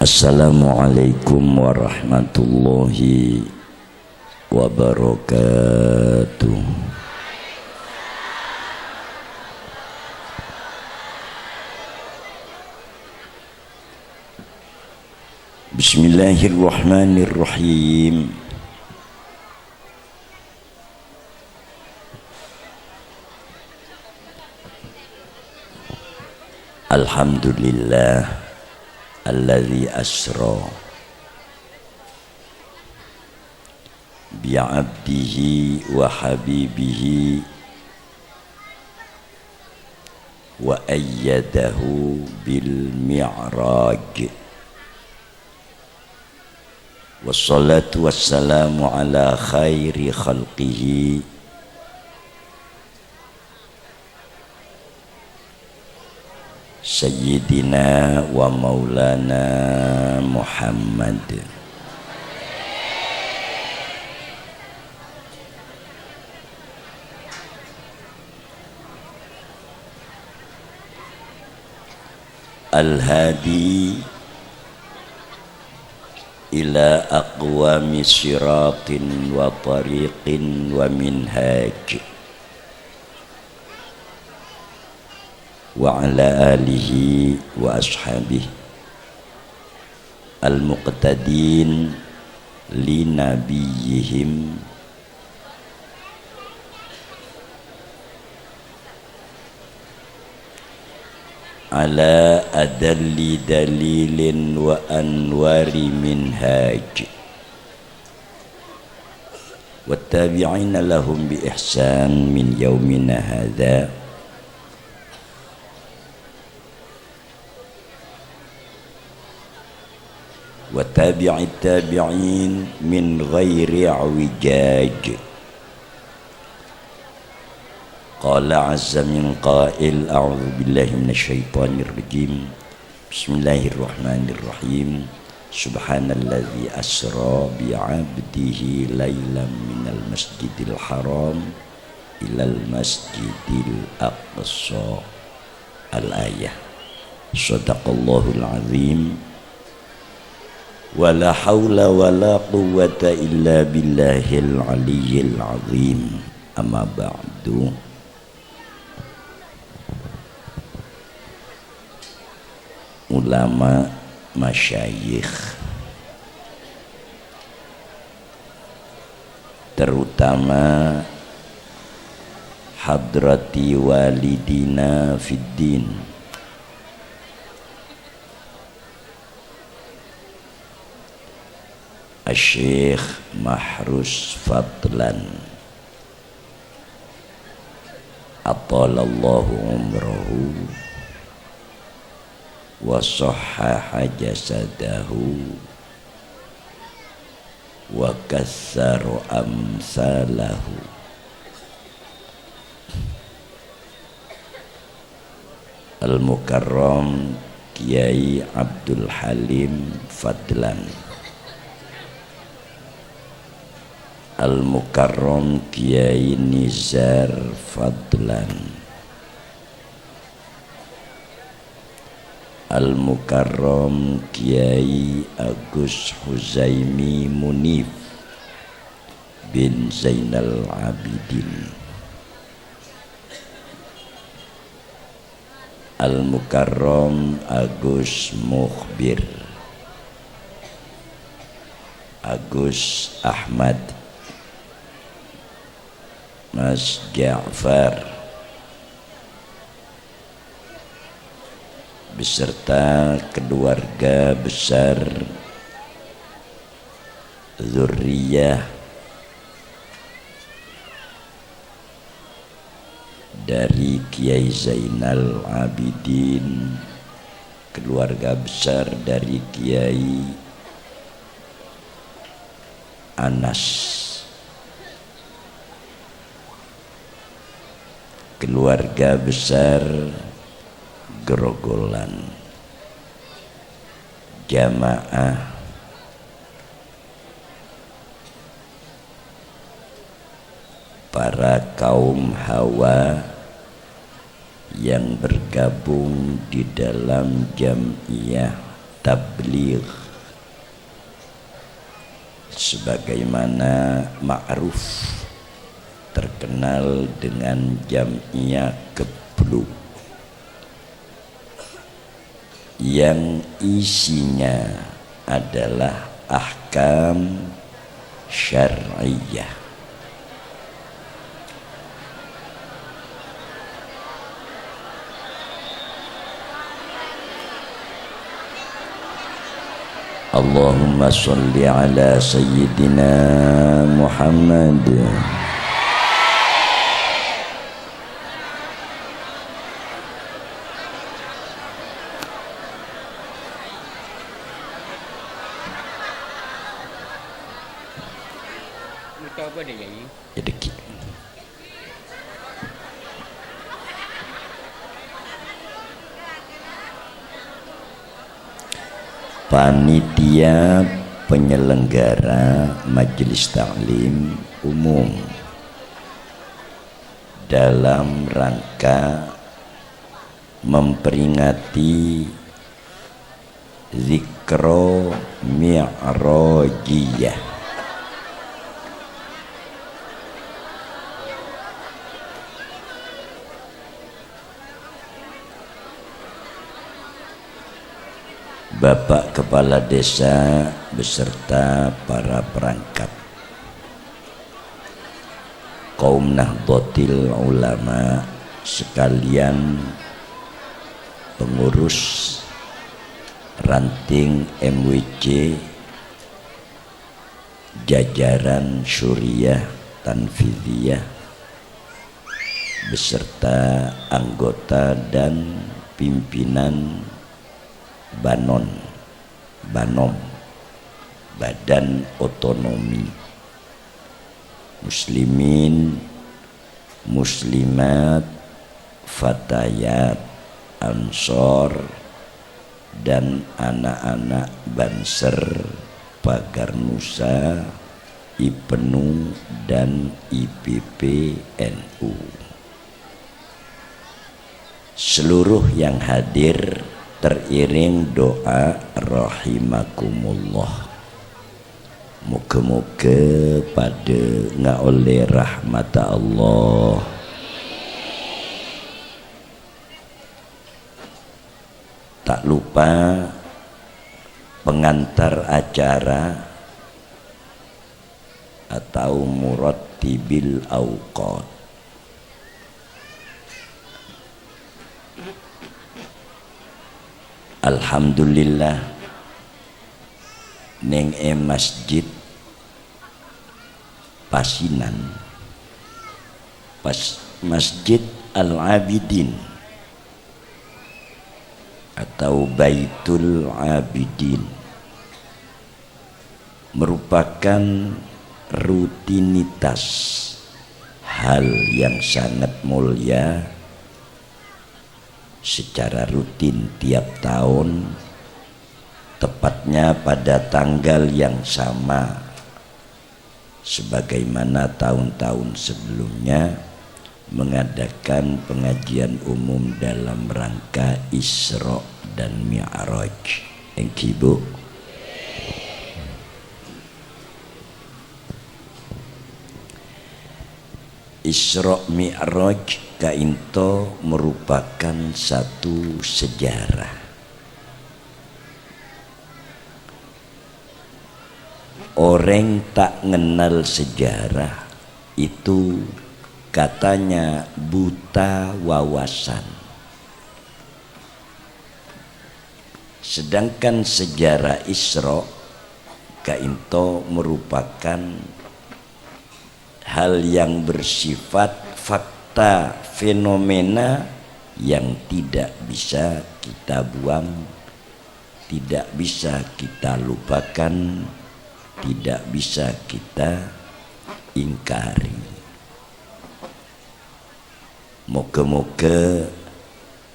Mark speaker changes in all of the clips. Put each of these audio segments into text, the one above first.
Speaker 1: Assalamualaikum warahmatullahi wabarakatuh. Bismillahirrahmanirrahim. Alhamdulillah alladzi asra bi'abdihi wa habibihi wa ayyadahu bil mi'raj. Wassalatu wassalamu ala khairi khalqihi Sayyidina wa maulana Muhammad al-hadi ila aqwami siratin wa tariqin wa minhaj wa ala alihi wa ashabihi al-muqtadin li nabiyihim ala adalli dalilin wa anwari minhaj wattabi'ina lahum bi ihsan min yaumina hadha wa tabi'it tabi'in min ghairi awijaj. Qala azza min qail a'udzu billahi minasy syaithanir rajim. Bismillahirrahmanirrahim. Subhanalladzi asra bi 'abdihi lailan minal masjidil haram ilal masjidil aqsa. Al-ayah. Shadaqallahul azim. Wala hawla wala quwwata illa billahil aliyyil azim. Amma ba'du. Ulama masyayikh, terutama hadrati walidina fid din, Syekh Mahrus Fadlan atalallahu umrahu wa sahhaha jasadahu wa kassara amsalahu. Al-Mukarram Kiai Abdul Halim Fadlan, Al-Mukarram Kiai Nizar Fadlan, Al-Mukarram Kiai Agus Huzaimi Munif bin Zainal Abidin, Al-Mukarram Agus Mukhbir, Agus Ahmad, Mas Ja'far beserta keluarga besar zurriyah dari Kiai Zainal Abidin, keluarga besar dari Kiai Anas, keluarga besar Grogolan, jamaah para kaum hawa yang bergabung di dalam Jam'iyah tabligh sebagaimana ma'ruf terkenal dengan jam'iyah Keblu yang isinya adalah ahkam syar'iyah. Allahumma sholli ala sayyidina Muhammad. Panitia penyelenggara majelis taklim umum dalam rangka memperingati Zikro Mi'rajiyah Bapak Kepala Desa beserta para perangkat, kaum Nahdlatul Ulama sekalian, pengurus ranting MWC, jajaran Syuriah Tanfidiyah beserta anggota dan pimpinan Banom, Badan Otonomi, Muslimin, Muslimat, Fatayat, Ansor, dan anak-anak Banser, Pagar Nusa, IPNU, dan IPP NU. Seluruh yang hadir teriring doa rahimakumullah. Moga-moga pada ngaoleh rahmat Allah. Tak lupa pengantar acara atau murattibil auqat. Alhamdulillah neng masjid Pasinan, Masjid Al-Abidin atau Baitul Abidin merupakan rutinitas hal yang sangat mulia. Secara rutin tiap tahun, tepatnya pada tanggal yang sama sebagaimana tahun-tahun sebelumnya, mengadakan pengajian umum dalam rangka Isra dan Mi'raj. Thank you, Bu. Isra Mi'raj kainto merupakan satu sejarah. Orang tak mengenal sejarah itu katanya buta wawasan. Sedangkan sejarah Isra kainto merupakan hal yang bersifat fakta, fenomena yang tidak bisa kita buang, tidak bisa kita lupakan, tidak bisa kita ingkari. Moga-moga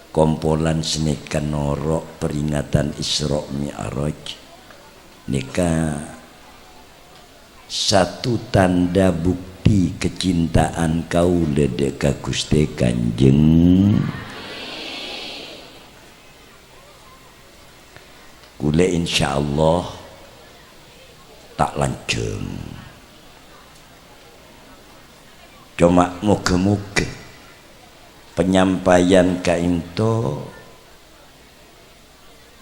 Speaker 1: kompolan senekan norok peringatan Isra Mi'raj nika satu tanda bukti kecintaan kau ledek ka Gusti Kanjeng. Kula mulai insyaallah tak lancung. Cuma muga-muga penyampaian kainto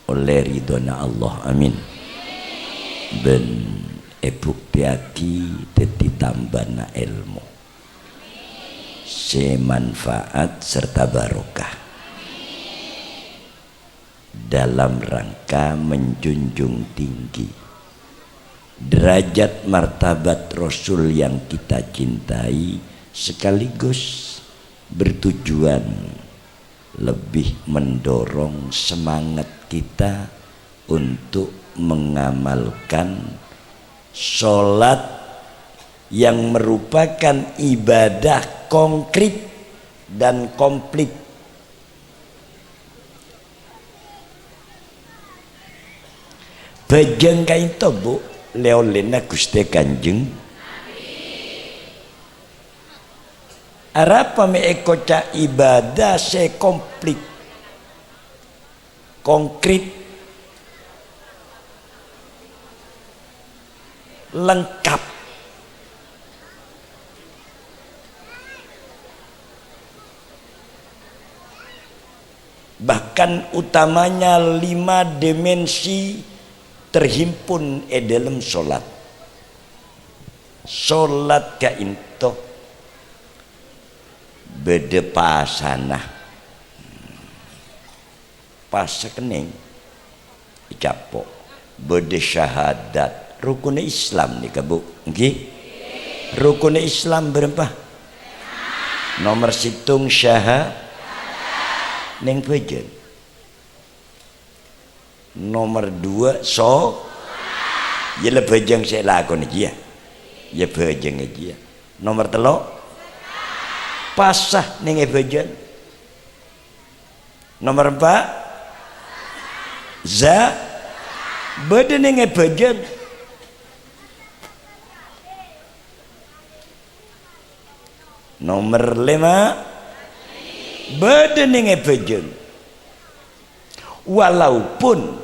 Speaker 1: oleh ridhona Allah, amin. Ben buktiaki dadi tambana ilmu semanfaat serta barokah dalam rangka menjunjung tinggi derajat martabat Rasul yang kita cintai, sekaligus bertujuan lebih mendorong semangat kita untuk mengamalkan sholat yang merupakan ibadah konkret dan komplit. Bajang kaito bu leolena Gusti Kanjeng arapa me ekoca ibadah se komplit konkret lengkap. Bahkan utamanya 5 dimensi terhimpun dalam solat. Solat kainto bede pasana pas kening capok bede syahadat rukun Islam nih bu, okay? Rukun Islam berapa? Nomor situng syahadat neng pejen. Nomor 2 so ya le pejeng saya lakon aja ya pejeng aja. Nomor 3 pasah neng pejen. Nomor 4 za bede neng pejen. Nomor 5 bedening pejeng. Walaupun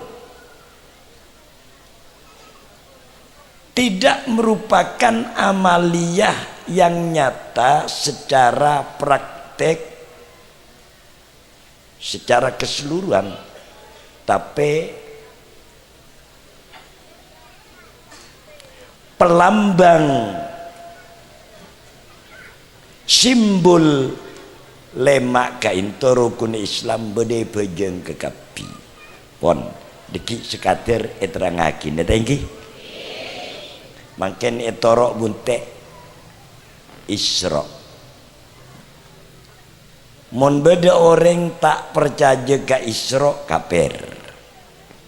Speaker 1: tidak merupakan amaliyah yang nyata secara praktek secara keseluruhan, tapi pelambang simbol lemak kainto rukun Islam bede pejeng kekapi pon deki sekater eterangakin datangki mangken etorok bunte Isra. Mon beda orang tak percaya ke Isra kafir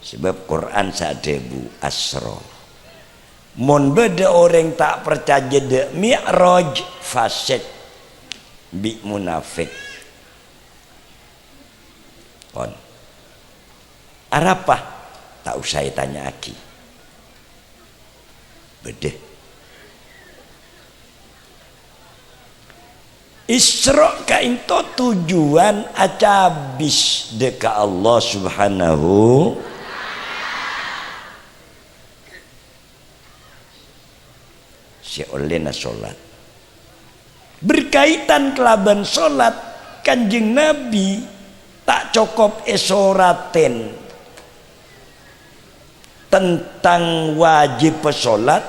Speaker 1: sebab Quran sadebu Asra. Mon beda orang tak percaya de Mi'raj fasik bi munafik. Pon arapa tak usah tanya aki bedeh. Isra kainto tujuan acabis deka Allah subhanahu si olehna solat berkaitan kelaban solat. Kanjeng Nabi tak cukup esoraten tentang wajib solat,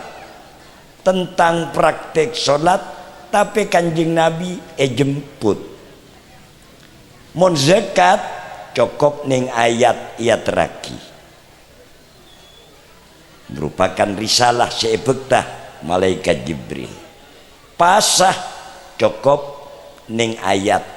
Speaker 1: tentang praktek solat, tapi Kanjeng Nabi jemput. Mon zakat cukup ning ayat raki merupakan risalah sebektah malaikat Jibril. Pasah cukup ning ayat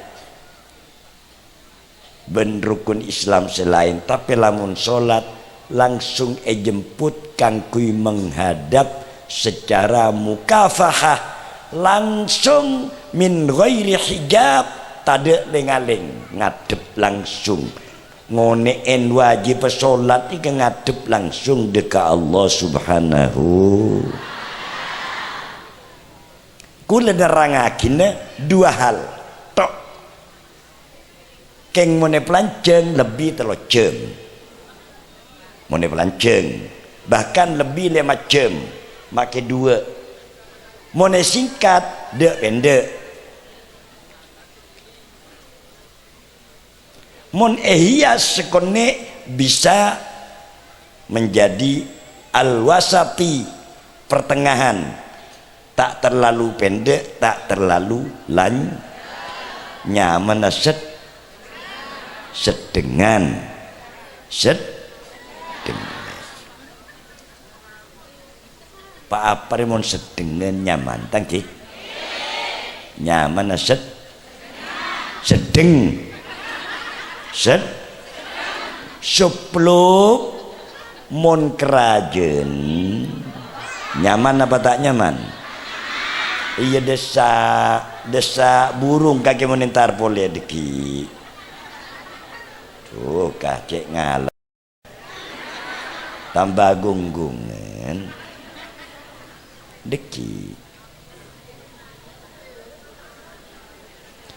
Speaker 1: ben rukun Islam selain, tapi lamun solat langsung jemput kangkui menghadap secara mukafahah langsung min ghairi hijab, tade lengaling ngadep langsung ngoneen wajib solat iki ngadep langsung deka Allah subhanahu. Kula nerangakina 2 hal tok keng mone pelanceng lebih telo jam Mone pelanceng bahkan lebih 5 jam make 2. Mone singkat dek pendek. Mon hias sekone bisa menjadi al-wasati, pertengahan, tak terlalu pendek tak terlalu nyaman, sedengan. Pak apa mon sedengan nyaman tangki nyaman sedeng supluk mon kerajen nyaman apa tak nyaman? Iya desa burung kaki menintar boleh deki tuh kakek ngalah tambah gunggungan deki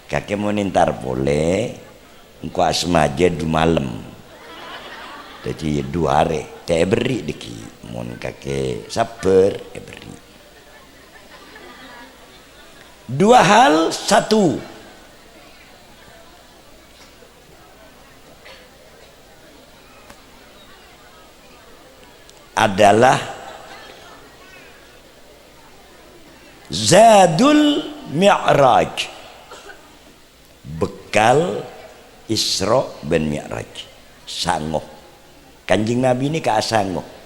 Speaker 1: kakek menintar boleh engkau asmaja 2 malam jadi 2 hari teh beri deki mon kakek sabar beri 2 hal. 1 adalah zadul mi'raj, bekal Isra ben Mi'raj, sangoh. Kanjeng Nabi ini sangoh.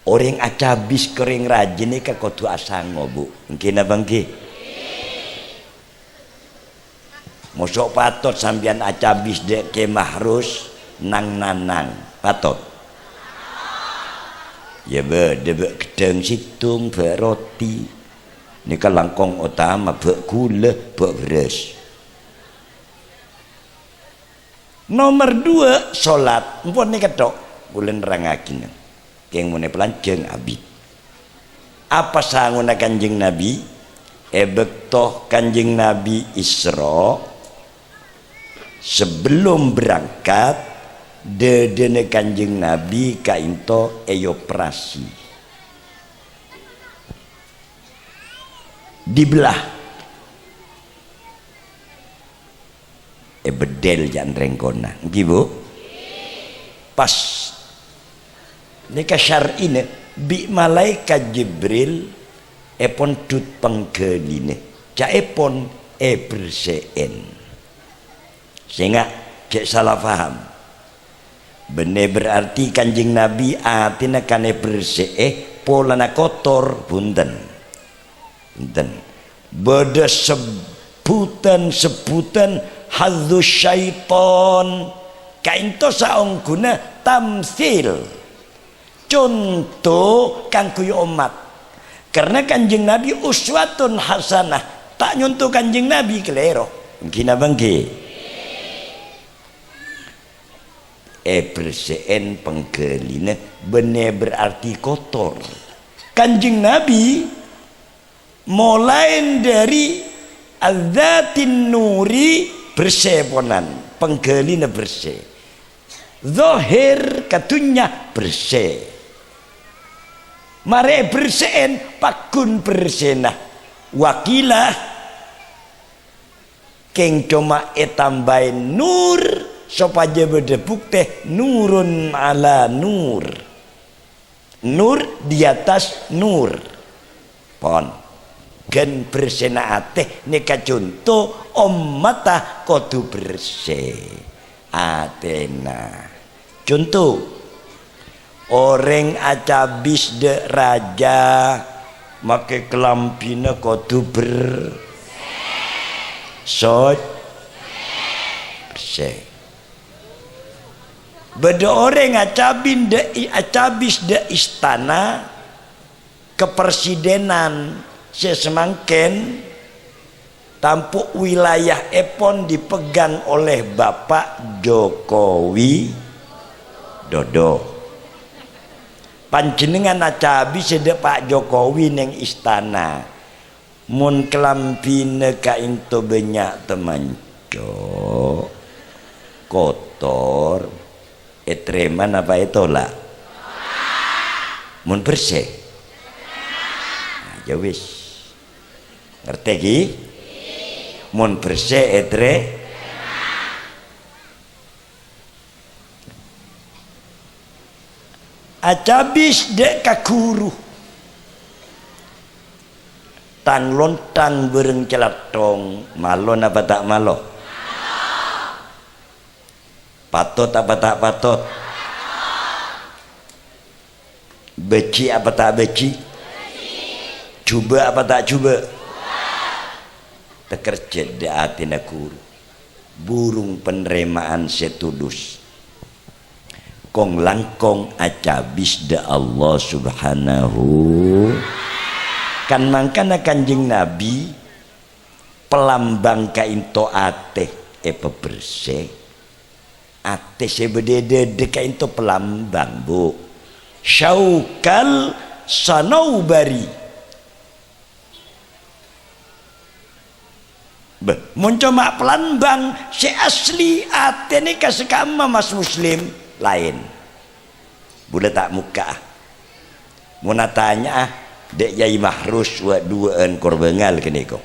Speaker 1: Orang acabis kering rajin ini kudu asango bu, mungkin apa nggih? Mosok patot sambian acabis dek ke mahrus nang nanang patot. Ya be debek gedeng situng be roti. Ini kan langkong utama be gula be beras. Nomor 2 salat. Mpun nih ketok bulan rangakin. Yang mune pelanceng abid apa sanguna kanjeng Nabi bektoh kanjeng Nabi Isra sebelum berangkat dedene kanjeng Nabi kainto operasi dibelah bedel jan renggona nggih Bu pas nika syar'ine bi malaikat Jibril epon tut penggeline ca epon berseen sehingga cek salah paham bener berarti kanjeng Nabi atina kane bersee polana kotor bunten beda sebutan hadzus syaiton kainto saungguna tamsil contoh kanggo umat karena kanjeng Nabi uswatun hasanah tak nyontoh kanjeng Nabi kelero mungkin apa nggih berseen penggeline bener berarti kotor kanjeng Nabi mulai dari adzatin nuri berseponan penggeline bersih zahir katunya bersih mare bersen pakun bersenah wakilah keng cuma tambahin nur supaya berdebuk teh nurun ala nur di atas nur pon gen bersenah teh nika contoh mata kudu bersih atena contoh orang acabis de raja make kelampina kudu bersih beda orang acabis de istana kepresidenan sesemangken tampuk wilayah epon dipegang oleh Bapak Jokowi Dodo panjenengan acabi sedek Pak Jokowi neng istana mun kelampine kainto banyak temanco kotor etreman apa etolak mun bersih nah, ya wis ngerti ki mun bersih etre acabis dek kakuru tang lontang bereng celatong malon apa tak malo patot apa tak patot beci apa tak beci cuba apa tak cuba tekerja di atina guru burung penerimaan setudus kong langkong acabis da Allah subhanahu kan mangkana kanjeng Nabi pelambang kainto ate bersih ate sebedede kainto pelambang bu syaukal sanaubari mun cuma pelambang si asli ate ni kasekama mas muslim lain boleh tak muka mau tanya dek Yai Mahrus wa duaan korbengal kene ko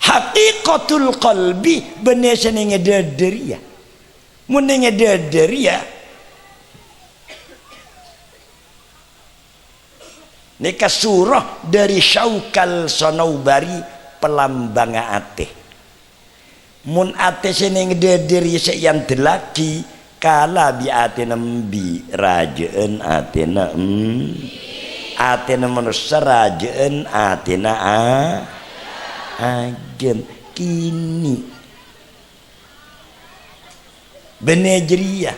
Speaker 1: haqiqatul qalbi bener senenge dederia mun nenge dederia nika surah dari Syaukal Sanaubari pelambang ate mun ate seneng dederi seyan delaki kala bi atena bi rajaan atena atena manusia rajaan atena agen kini benejria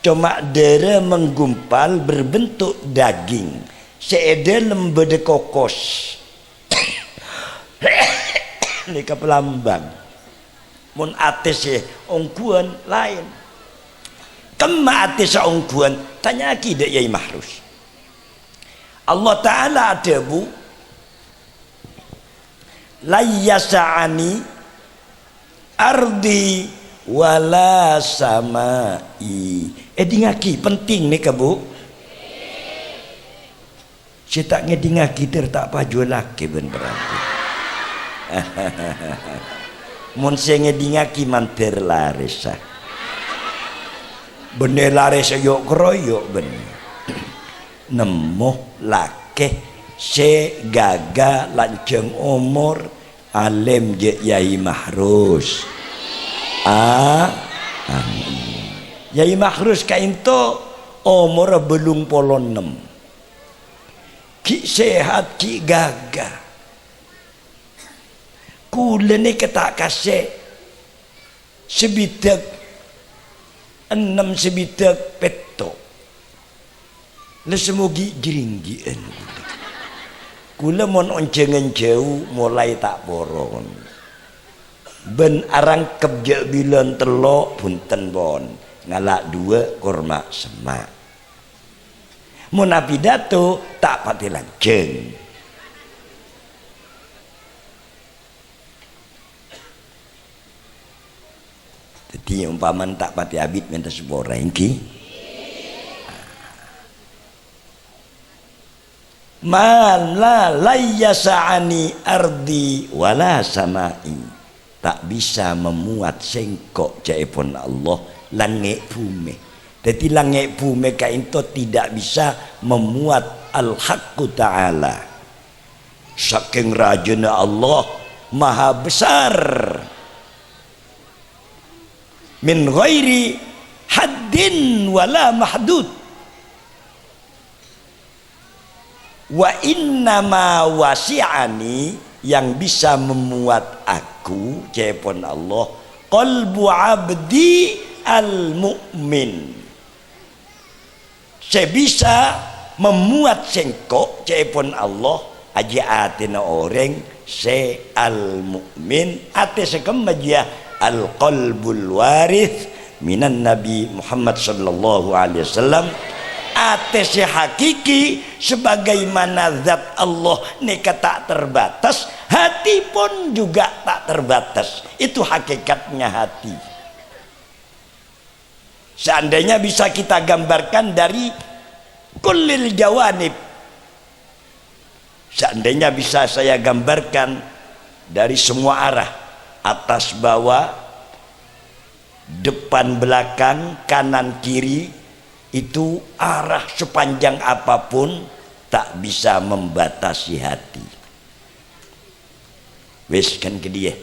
Speaker 1: cuma dere menggumpal berbentuk daging seede lembede kokos nika pelambang mun ates ongkuan lain kema ates ongkuan tanya ki dek Yai Mahrus Allah Ta'ala ada bu layyasa'ani ardi wala samai dingaki penting nih bu cetak ngedingaki tak paju laki ben berarti mun sing ngedingaki mantir laris bener laris yuk kroyok ben nemu laki se gaga lanceng umur alim je Yai Mahrus Yai Mahrus kainto umur belum polon 6 ki sehat ki gaga kula ni ketak kasih sebitak 6 sebitak petok lesemugi jeringgian kula mon oncengan jauh mulai tak boron ben arang kebja bilan telok punten bon ngalak 2 kurma semak mun pidato tak pati lanceng jadi umpaman tak pati abid minta sebuah rengki mala layyasa'ani ardi wala samai tak bisa memuat sengkok jaipun Allah langit bumi jadi langit bumi kainto tidak bisa memuat al-haqqu ta'ala saking rajana Allah maha besar min ghairi haddin wala mahdud wa innama wasi'ani yang bisa memuat aku cepon Allah qalbu abdi al-mu'min saya bisa memuat sengkok cepon Allah aja atina orang se al-mu'min ate sekem aja al-qalbul warith minan Nabi Muhammad sallallahu alaihi wasallam ates hakiki sebagaimana zat Allah nika tak terbatas hati pun juga tak terbatas itu hakikatnya hati Seandainya bisa kita gambarkan dari kullil jawanib, seandainya bisa saya gambarkan dari semua arah, atas bawah, depan belakang, kanan kiri, itu arah sepanjang apapun tak bisa membatasi hati. Wes kan ke dia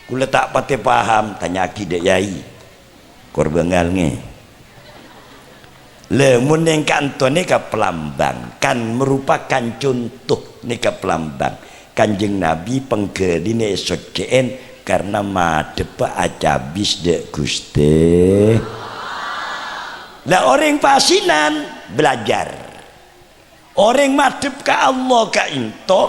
Speaker 1: kula tak pati paham, tanya akidah yai korbangal nge lemun yang kanto ni ka pelambang kan merupakan contoh ni ka pelambang Kanjeng Nabi penggeli ni esokeen karena madep acabis dek Gusti. Lah orang pasinan belajar, orang madep ka Allah ka into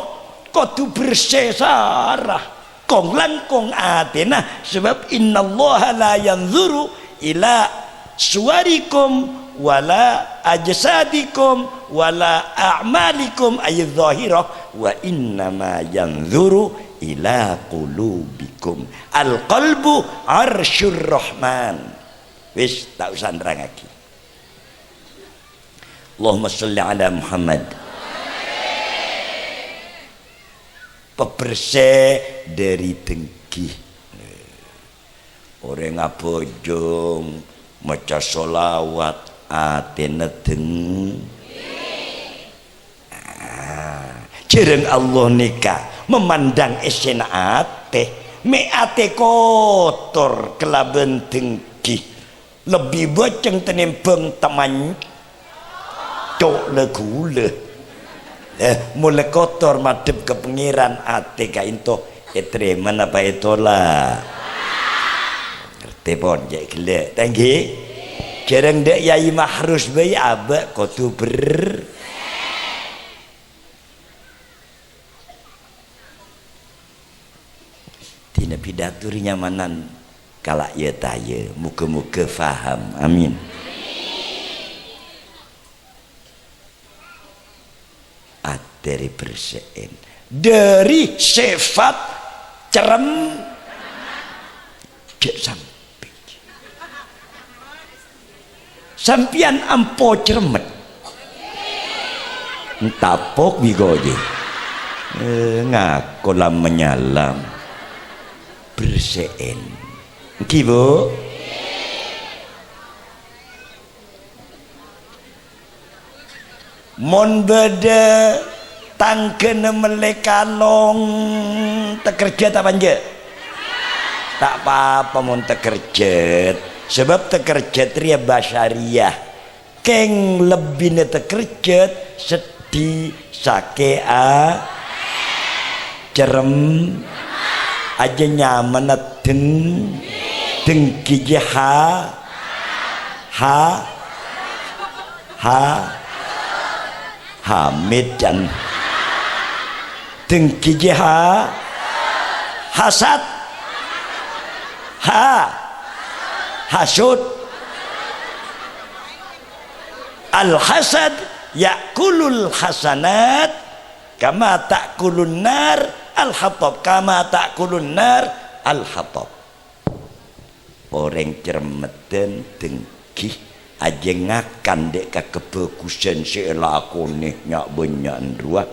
Speaker 1: kudu bersesarah kong langkong atena, sebab innallaha la yanzuru ila suwarikum wala ajsadikum wala a'malikum ay dhahirah wa innama yanzuru ila qulubikum. Al qalbu arsyur rahman. Wis tak usah nerangake. Allahumma sholli ala Muhammad. Pebersih dari dengki. Orang abojong maca solawat atene deng. Jereng Allah nikah memandang esena ate, me ate kotor kelaben dengki. Lebih boceng tenembeng teman cok le gule. Mulai kotor madep ke pengiran ate ka into etreman apa itolah ngerti pon jek gele tanggi jarang dek yai mahrus bayi abak kotu ber tina pidaturinya manan kalak ya taya muka-muka faham amin. Dari bersein dari sifat cerem cek sampai sampian ampo ceremet entapok bigoje ngakolam menyalam bersein kibo mon beda tangkene melekalong tekerja tak panje tak apa-apa mon tekerjet sebab tekerjet ria basyariah keng lebih ne tekerjet sedih sakea cerem aja nyaman dengki jaha Hamid dan dengki jaha hasad hasud al hasad yakulul hasanat kama takulun nar al hatab kama takulun nar al hatab. Orang cermeten dengki aja ngakan dek ka kebagusan selakone nyak banyak ndruah.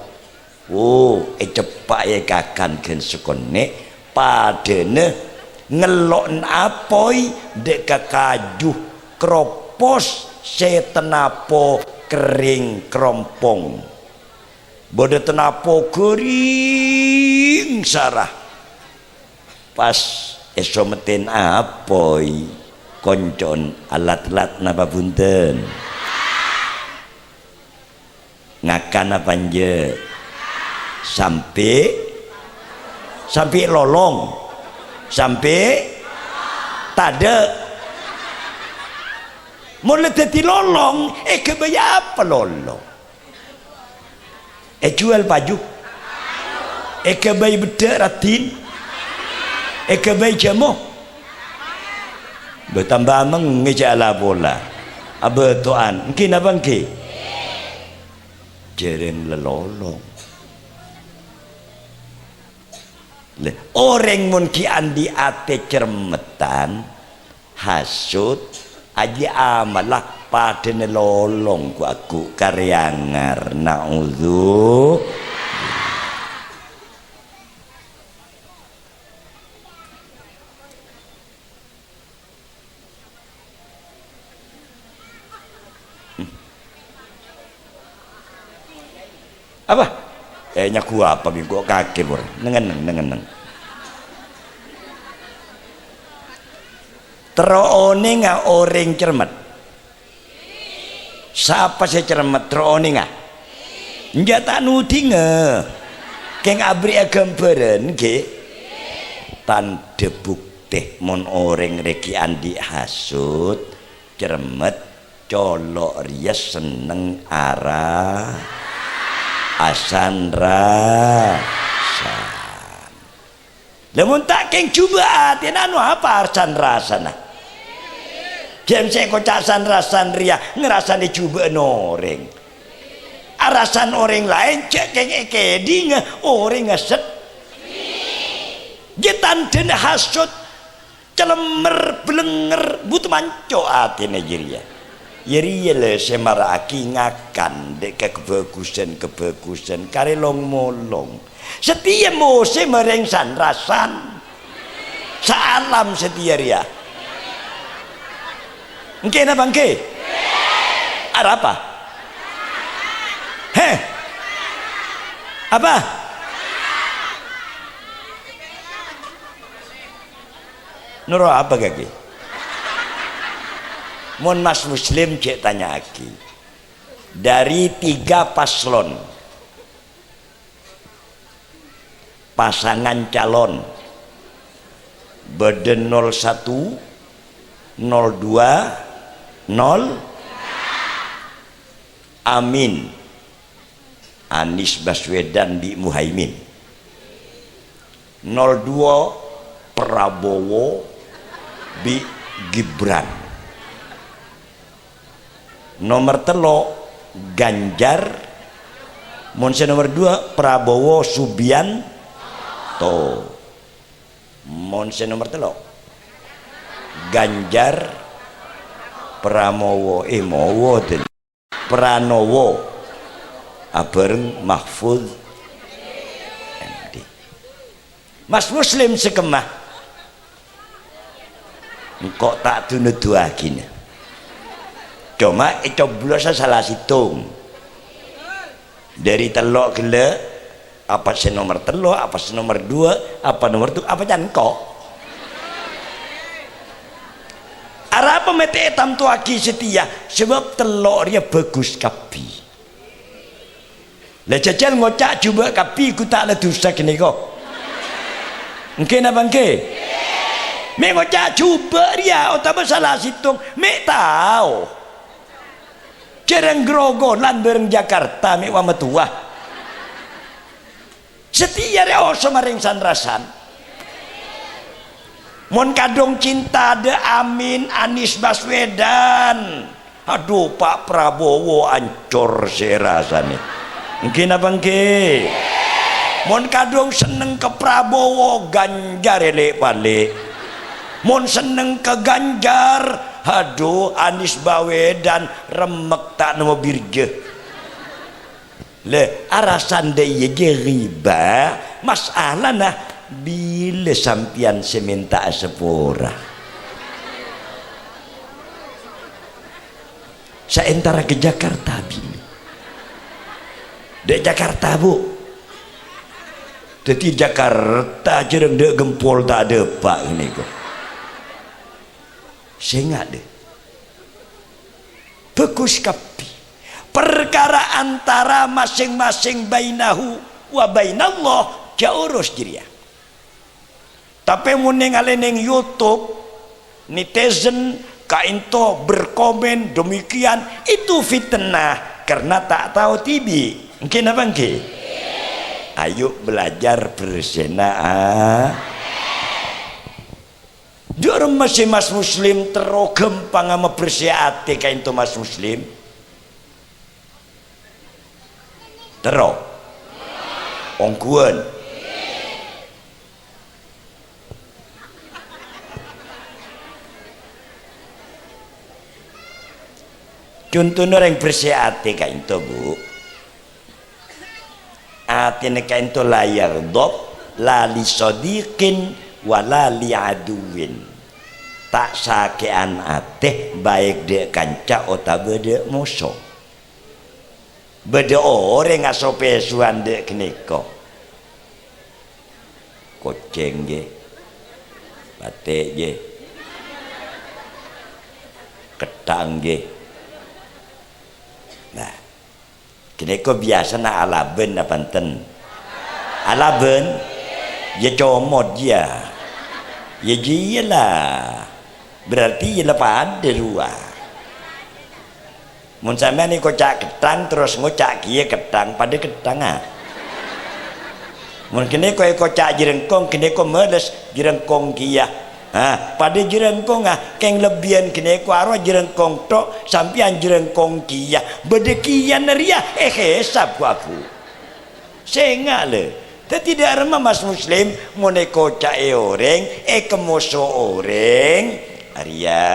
Speaker 1: Oh cepak ya kakan gen sekone padene ngelok apoi dek ka kajuh kropos setenapo kering kerompong bodo tenapo kering sarah pas esometen apoi koncon alat-alat napa punten ngakan apa nje sampai lolong sampai tade mulai jadi lolong kebaya apa lolong jual baju kebaya bedak ratin kebaya jamu bertambah mengejala bola apa tuan mungkin abang ke jereng lelolong orang mungkin andi ate cermetan hasut aji amalah pada nelolong ku aku karyangar naudzu apa nyaku apa minggu kaki bor nengen terone nga orang cermat siapa saya cermat terone nga nggak tak nudi nge keng abri gambaran ke tanda bukti mon orang reki andi hasut cermat colok rias seneng arah asan rasan lamun tak keng coba atin anu apa asan rasan jam saya kocak asan rasan ria ngerasani coba noreng arasan orang lain cek keng ekedi nge orang ngeset jetan den hasut celemer belenger but manco atin Nigeria yeriele semaraki ngakan dek kebagusan karelong molong setia mose mereng sanrasan saalam setia ria engke na bangke ada apa apa nuro apa kaki mon mas muslim cek tanya aki dari 3 paslon pasangan calon beden 01 02 0 Amin Anies Baswedan di Muhaimin 02 Prabowo di Gibran nomor telok Ganjar monse nomor 2 Prabowo Subianto monse nomor telok Ganjar Pramowo mowo Pranowo abareng Mahfud MD Mas Muslim sekemah engkau tak tunuduhagina cuma coblos salah situng dari telok gele apa sih nomor telok apa sih nomor 2 apa nomor 2 apa jangan kok arah pemete etam tuaki setia sebab telok dia bagus kapi lah jajal ngocak coba kapi ku tak ada dosa kene kok mungkin apa mungkin me ngocak coba dia utama salah situng me tahu jarang grogolan bareng Jakarta me wa metuah setia dia oso maring sanrasan mon kadung cinta de Amin Anies Baswedan aduh Pak Prabowo ancur serasane mungkin apa mungkin mon kadung seneng ke Prabowo Ganjar elek balik mon seneng ke Ganjar aduh Anies Baswedan remek tak nama birje le arasan de riba masalah nah bila sampian seminta sepura saya entara ke Jakarta bini dek Jakarta bu jadi Jakarta jereng dek gempol tak ada pak ini kok saya ingat deh bagus kapi perkara antara masing-masing bainahu wa bainallah jaurus jiria tapi muning aleneng YouTube netizen kainto berkomen demikian itu fitnah karena tak tahu TV mungkin apa mungkin ayo belajar bersenaa diorang masih mas muslim terogem pangama bersiate kainto mas muslim terok ongkuan contohnya orang bersih hati kayak itu bu, hati kayak itu layar dop lali sodikin walali aduin, tak sakean hati baik dek kanca atau beda musuh, beda orang ngaso pesuan dek keneko, koceng je, batik je, ketang je. Nah, kini kau biasa nak alaben apa enten? Alaben, ya comot dia, ya dia lah. Berarti ya lepas ada dua. Mun sampean ni kocak ketang terus ngocak kia ketang pada ketang ah. Mun kini kau kocak jerengkong, kini kau meles jerengkong kia. Pada jerengkong keng lebihan kene ku arwah jerengkong tok sampian jerengkong kia bedekian ria hesab ku aku sengak le tidak remah mas muslim moneko cae orang kemoso orang ria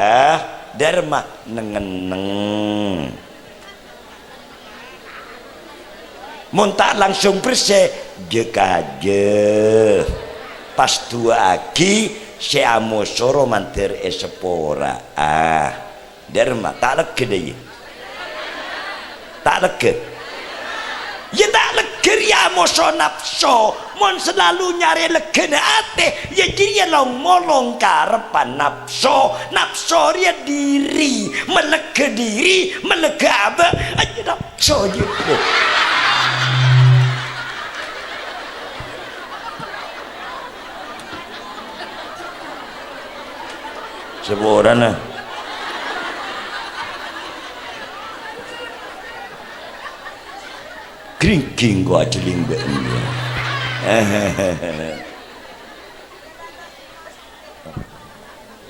Speaker 1: derma nengeneng mun tak langsung bersih jekaje pas dua aki si amosoro mantir esepora derma tak lega deh tak lega ya tak lega ya amoso nafso mon selalu nyari lega na ate ya jadi long molong karepan nafso nafso dia diri melega apa aja nafso gitu seborana kringking gua celing bener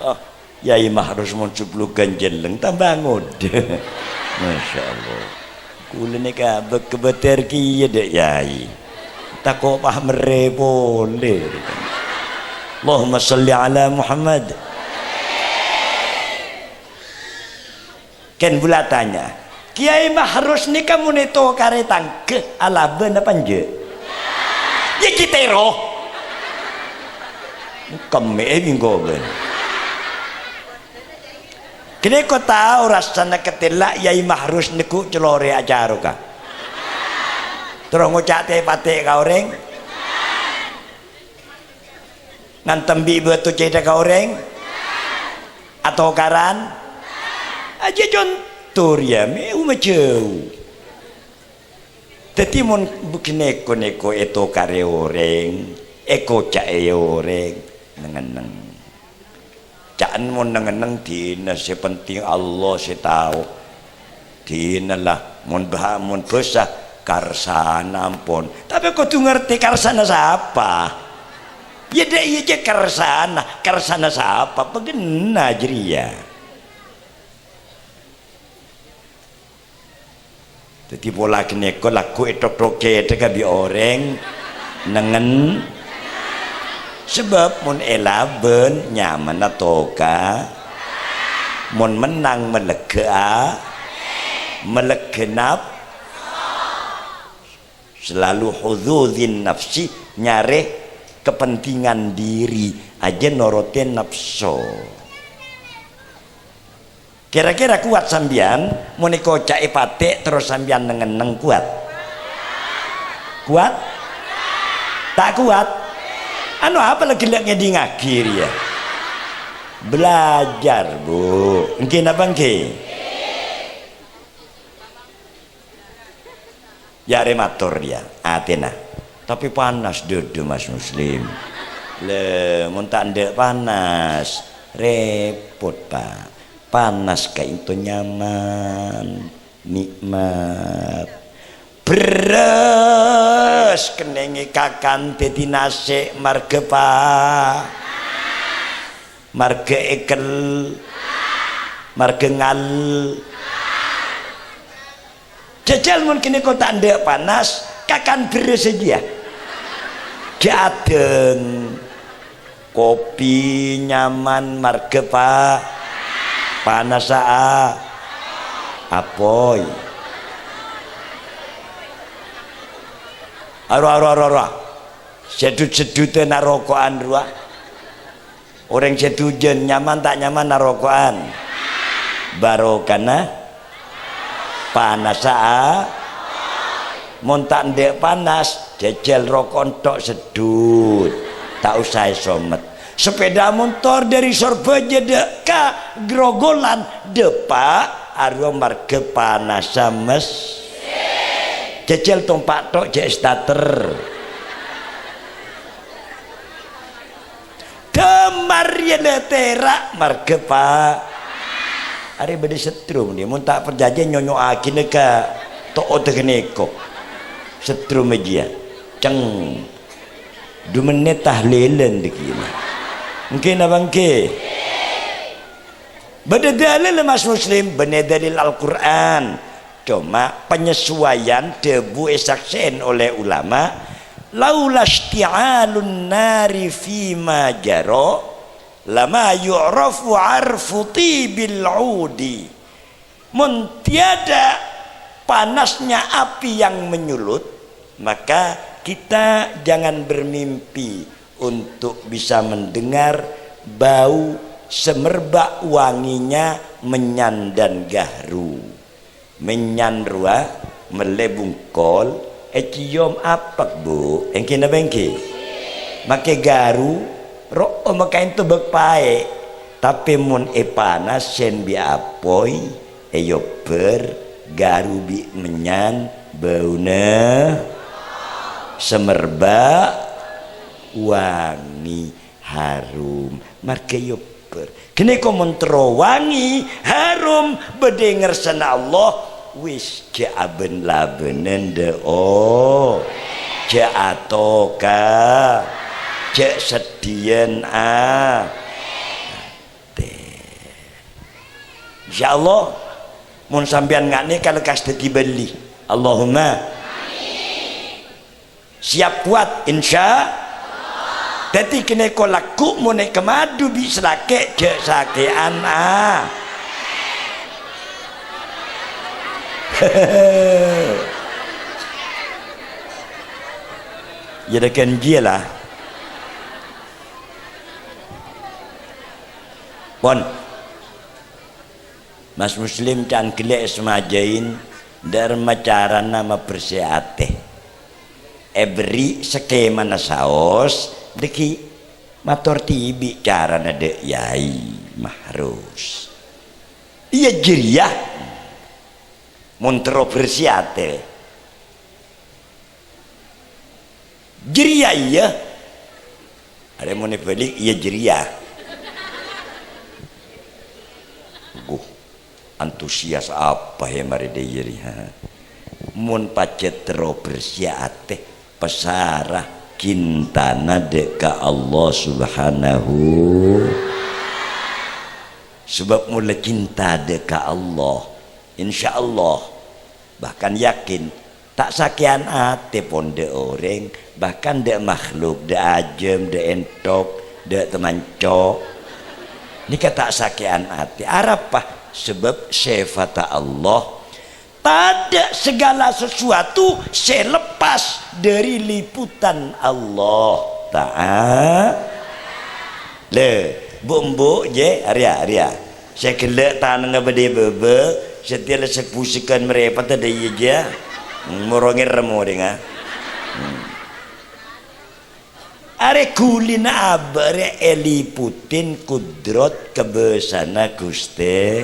Speaker 1: oh yai mah harus mencuplukan jeleng tambah ngode masya Allah kula ni kabeh kebeter kiye dek yai tak kok paham boleh Allahumma salli ala Muhammad. Ken bula tanya, kiai mah harus ni kamu neto karetang ke alaben apa nje? Ya kita roh. Kami bingo ben. Kini kau tahu rasanya ketelak yai mah harus niku celore ajaru kah? Terus ngucap teh pate kau orang? Ngantem bi betu cerita kau orang? Atau karan? Aja contoh ya meu macam teti mon bukneko neko eto kare oreng eko cae oreng nengeneng caan mon nengeneng dina sepenting Allah tahu dina lah mon bah mon besah karsana ampun tapi kau tu ngerti karsana siapa ya dek iya karsana siapa begena jeria. Jadi pola kene ko laku etok-toke teka bi orang nengen sebab mun elaben nyaman atoka mun menang melegenap selalu hudzuzin nafsi nyare kepentingan diri aja norotin nafsu. Kira-kira kuat sambian moniko cai pate terus sambian nengeneng kuat tak kuat anu apa lagi lihatnya di ngakir ya belajar bu mungkin apa mungkin ya remator dia Athena tapi panas dudu mas muslim le muntak ndek panas repot pak panas kayak itu nyaman nikmat beres kenengi kakan teti nasi marga pa marga ekel marga ngal jajal mungkin kau tak ada panas kakan beres saja jadeng kopi nyaman marga pa panas apoi aro sedut-sedut narokoan ruah orang sedujen nyaman tak nyaman narokoan barokana panas montak ndek panas jejel rokok tok sedut tak usah somet sepeda motor dari Surabaya deka Grogolan depak arwah marga panas mes jejel tompak tok jek starter demar ya terak marga pak hari beda setrum dia mun tak perjanjian nyonyo aki neka tok tegeneko setrum aja ceng 2 menit tahlilan dikira mungkin abang ke beda dalil mas muslim beda dalil Al-Quran cuma penyesuaian debu esaksen oleh ulama laula isti'alun nari fima jaro lama yu'rafu arfu tibil udi mun tiada panasnya api yang menyulut maka kita jangan bermimpi untuk bisa mendengar bau semerbak wanginya menyan dan gahru menyan rua melebung kol cium apa bu engki na bengki make garu ro maka itu bekpae tapi mun panas sen bi apoi yo ber garu bi menyan bauna semerbak wangi harum marke yo ber kene ko mentro wangi harum bedenger sana Allah wis jaaben labenen de jaatoka jak sedien insyaallah mun sampean ngane kalau kas dibeli Allahumma amin siap kuat insya dadi kene ko laku mun kemadu bisa lake jak sakean ya dekan dia lah pon mas muslim can gelek semajain dharma cara nama berseate ebri skema na saos deki mator tibi cara nade yai mahrus iya jiriah kontroversiate jeria iya ada mau balik iya jeria antusias apa ya mari de jeria mun pacet kontroversiate pesarah kintana deka Allah subhanahu sebab mulai cinta deka Allah insya Allah bahkan yakin tak sakian ate pon de orang bahkan de makhluk de ajem de entok de temanco ini kata sakian ate arapah sebab sifat Allah tak segala sesuatu selepas dari liputan Allah ta'ala le bumbu je Arya saya kelak tanah ngabade bebe setiap sepusikan mereka pada dia morongir remo dengar are kulina abare eliputin kudrot kebesana Gusti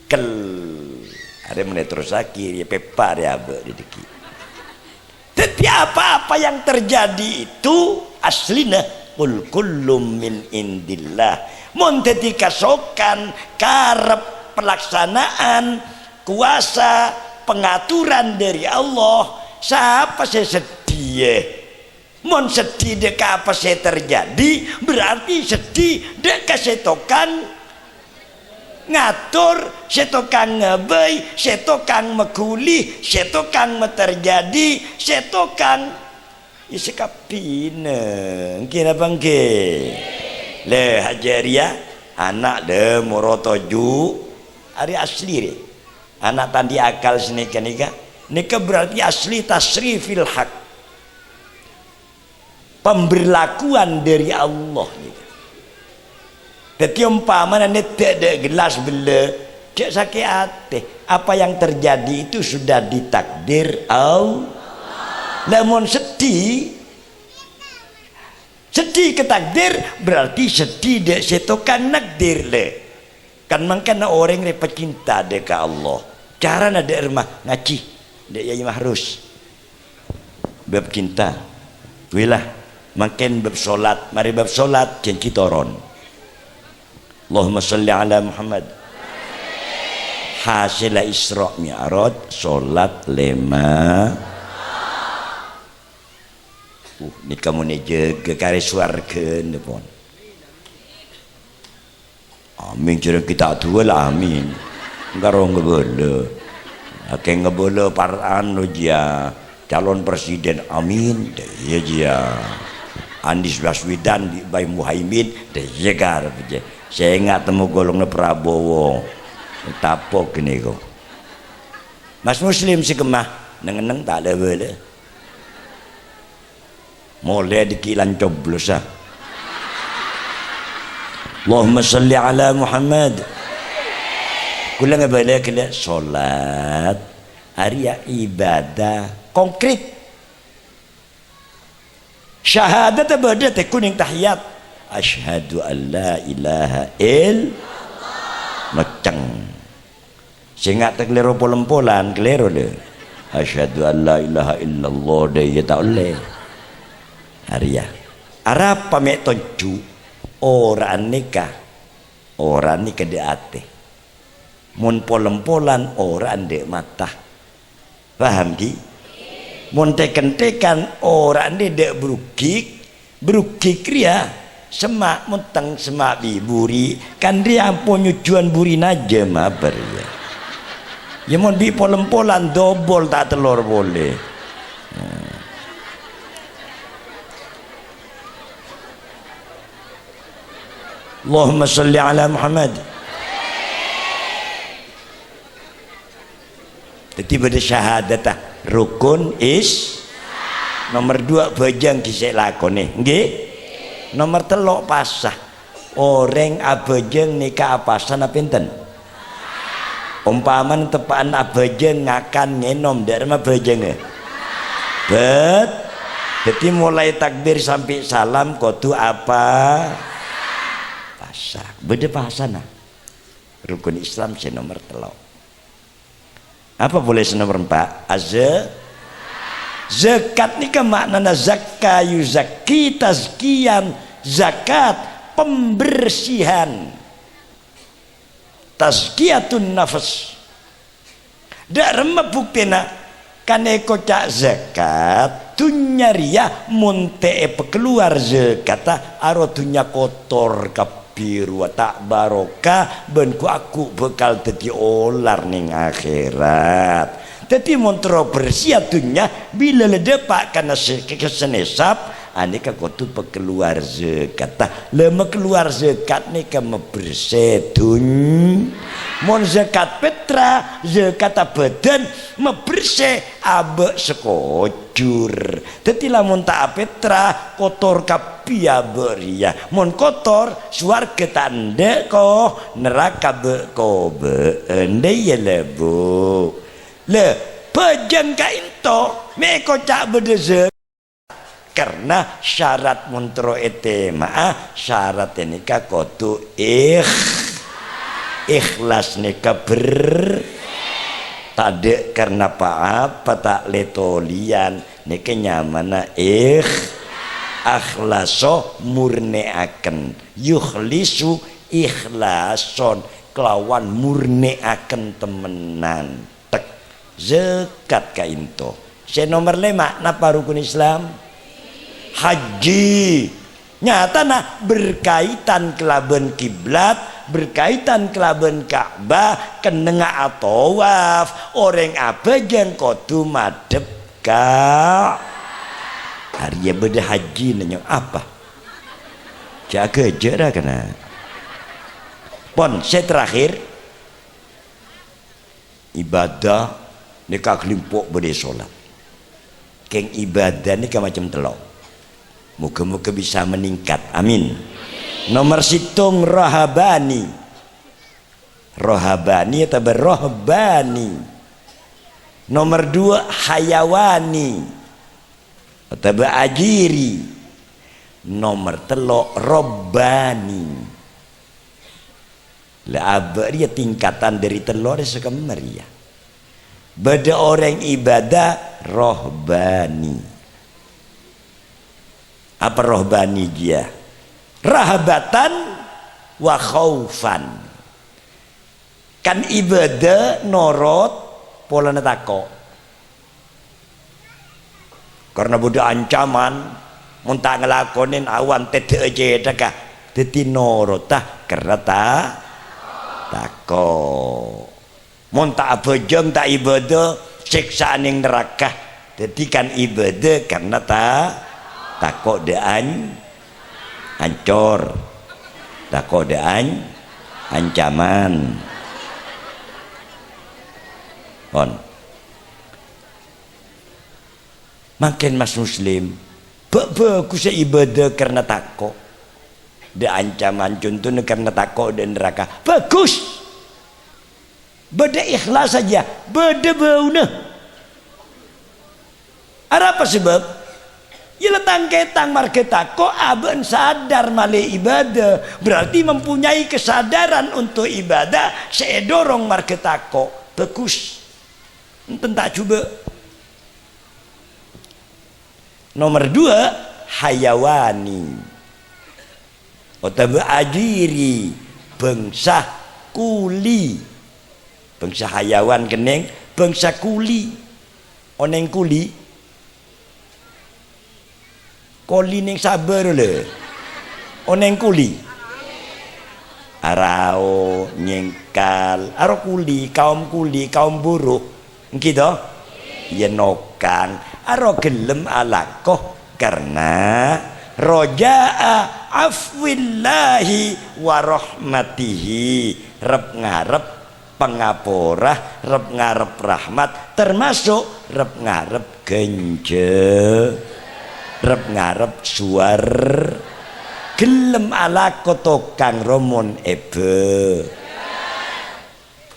Speaker 1: kel are meneh terus akhir ya pepa ya abe di deki setiap apa yang terjadi itu aslinya kul kullum min indillah mun dadi kasokan karep pelaksanaan kuasa pengaturan dari Allah siapa saya sedih mun sedih dek apa saya terjadi berarti sedih dek setokan ngatur setokan ngebay setokan megulih setokan meterjadi setokan isekapine kira bangke le hajaria anak de morotoju hari asli re. Anak tadi akal senika nika berarti asli tasrifil hak, pemberlakuan dari Allah nika. Jadi umpamanya netek ada gelas bela cek sakit hati, apa yang terjadi itu sudah ditakdir Allah. Namun sedih ketakdir berarti sedih dek setokan nakdir le. Kan makanya orang yang pecinta dek Allah. Cara nade rumah ngaji dek Yai Mahrus. Bab cinta. Wilah makin bab solat, mari bab solat janji toron. Allahumma sholli ala Muhammad. Hasil Isra Mi'raj solat 5. Ni kamu ni jaga kare swarga pun. Amin cerita kita tua lah amin. Engkau ngebolo. Akeh ngebolo paran dia calon presiden amin. Dia dia. Anies Baswedan di Bayi Muhaimin dia gar aja. Saya ingat temu golongnya Prabowo. Tapok ni kok. Mas Muslim si kemah neng tak ada boleh. Mulai dikilan coblos ah. Allahumma salli ala Muhammad. Kula ngabala kala salat hari ibadah konkret. Syahadat abada kuning tahiyat. Asyhadu an la ilaha illallah. Macang. Sing ngak kelero polempolan kelero le. Asyhadu an la ilaha illallah dia tak oleh. Arya Arab pamek toncu orang nikah de ate mun polem-polan orang de mata paham ki mun teken-tekan orang de berukik ria semak muntang semak biburi kan dia ampun nyujuan buri najem apa ya mun bi polem-polan dobol tak telur boleh. Allahumma salli ala Muhammad. Jadi pada syahadat rukun is nomor 2 bajang kisah lakone nggih. Nomor 3 pasah orang abajeng nikah pasan apa pinten. Umpaman tepaan abajeng ngakan ngenom dari mah bajeng bet. Jadi mulai takbir sampai salam kudu apa beda bahasana rukun Islam nomor 3 apa boleh nomor 4 zakat ni kan maknanya zakayu zaki tazkiyan zakat pembersihan tazkiyatun nafas dak remep buktena kaneko cak zakat dunya riyah munte keluar zakat aro dunya kotor biru tak barokah benku aku bekal dadi olar ning akhirat. Dadi montro bersih dunya bila ledepak kana kesenesap aneka kudu pekeluar zakat. Lema keluar zakat nika mebersih dunya. Mon zakat petra zakat badan mebersih abe sekojur. Dadi lamun tak petra kotor kapia beria. Mon kotor swarga tanda ko neraka be ko be ende ya lebu. Le pejang ka into meko cak bedeze karena syarat montro etema syarat nikah kudu ikhlas nikah tade karena apa tak letolian nikah nyamana akhlaso murniaken yukhlisu ikhlason kelawan murniaken temenan tek zakat ka into nomor 5 napa rukun Islam haji nyata nah berkaitan kelaban kiblat berkaitan kelaban Ka'bah kenenga atawaf orang abajang kudu madep ka hari beda haji nanya apa jaga jarak kena pon saya terakhir ibadah nikah kelimpuk berde solat keng ibadah nikah macam telok muka-muka bisa meningkat amin. Nomor situng rohabani atau berrohbani. Nomor 2 hayawani atau berajiri. Nomor 3 robbani. Lah dia tingkatan dari telur sekamar ya. Beda orang ibadah rohbani. Apa rohbani dia? Rahabatan wa khaufan. Kan ibadah norot pola netako. Karena budak ancaman muntah ngelakonin awan tete aja dah teti norot karena tako. Muntah apa jam tak ibadah siksaan yang neraka. Jadi kan ibadah karena takut dan hancur, takut dan ancaman. Makin mas muslim bagus ibadah karena takut dan ancaman, contohnya karena takut dan neraka bagus. Beda ikhlas saja, beda bauna. Apa sebab? Ya letang ketang marketa kok aben sadar male ibadah, berarti mempunyai kesadaran untuk ibadah. Saya dorong marketa kok bagus. Enten tak coba. Nomor 2 hayawani atau ajiri bangsa kuli. Bangsa hayawan keneng, bangsa kuli. Oneng kuli. Koli ning sabar le. Oneng kuli. Arao nyengkal, aro kuli, kaum buruh. Gitu. Ya nokang, aro gelem alakoh karena roja'a afwillahi wa rahmatihi. Rep ngarep pengaporah, rep ngarep rahmat, termasuk rep ngarep genje, rep ngarep suar, gelem ala koto kang romon ebe,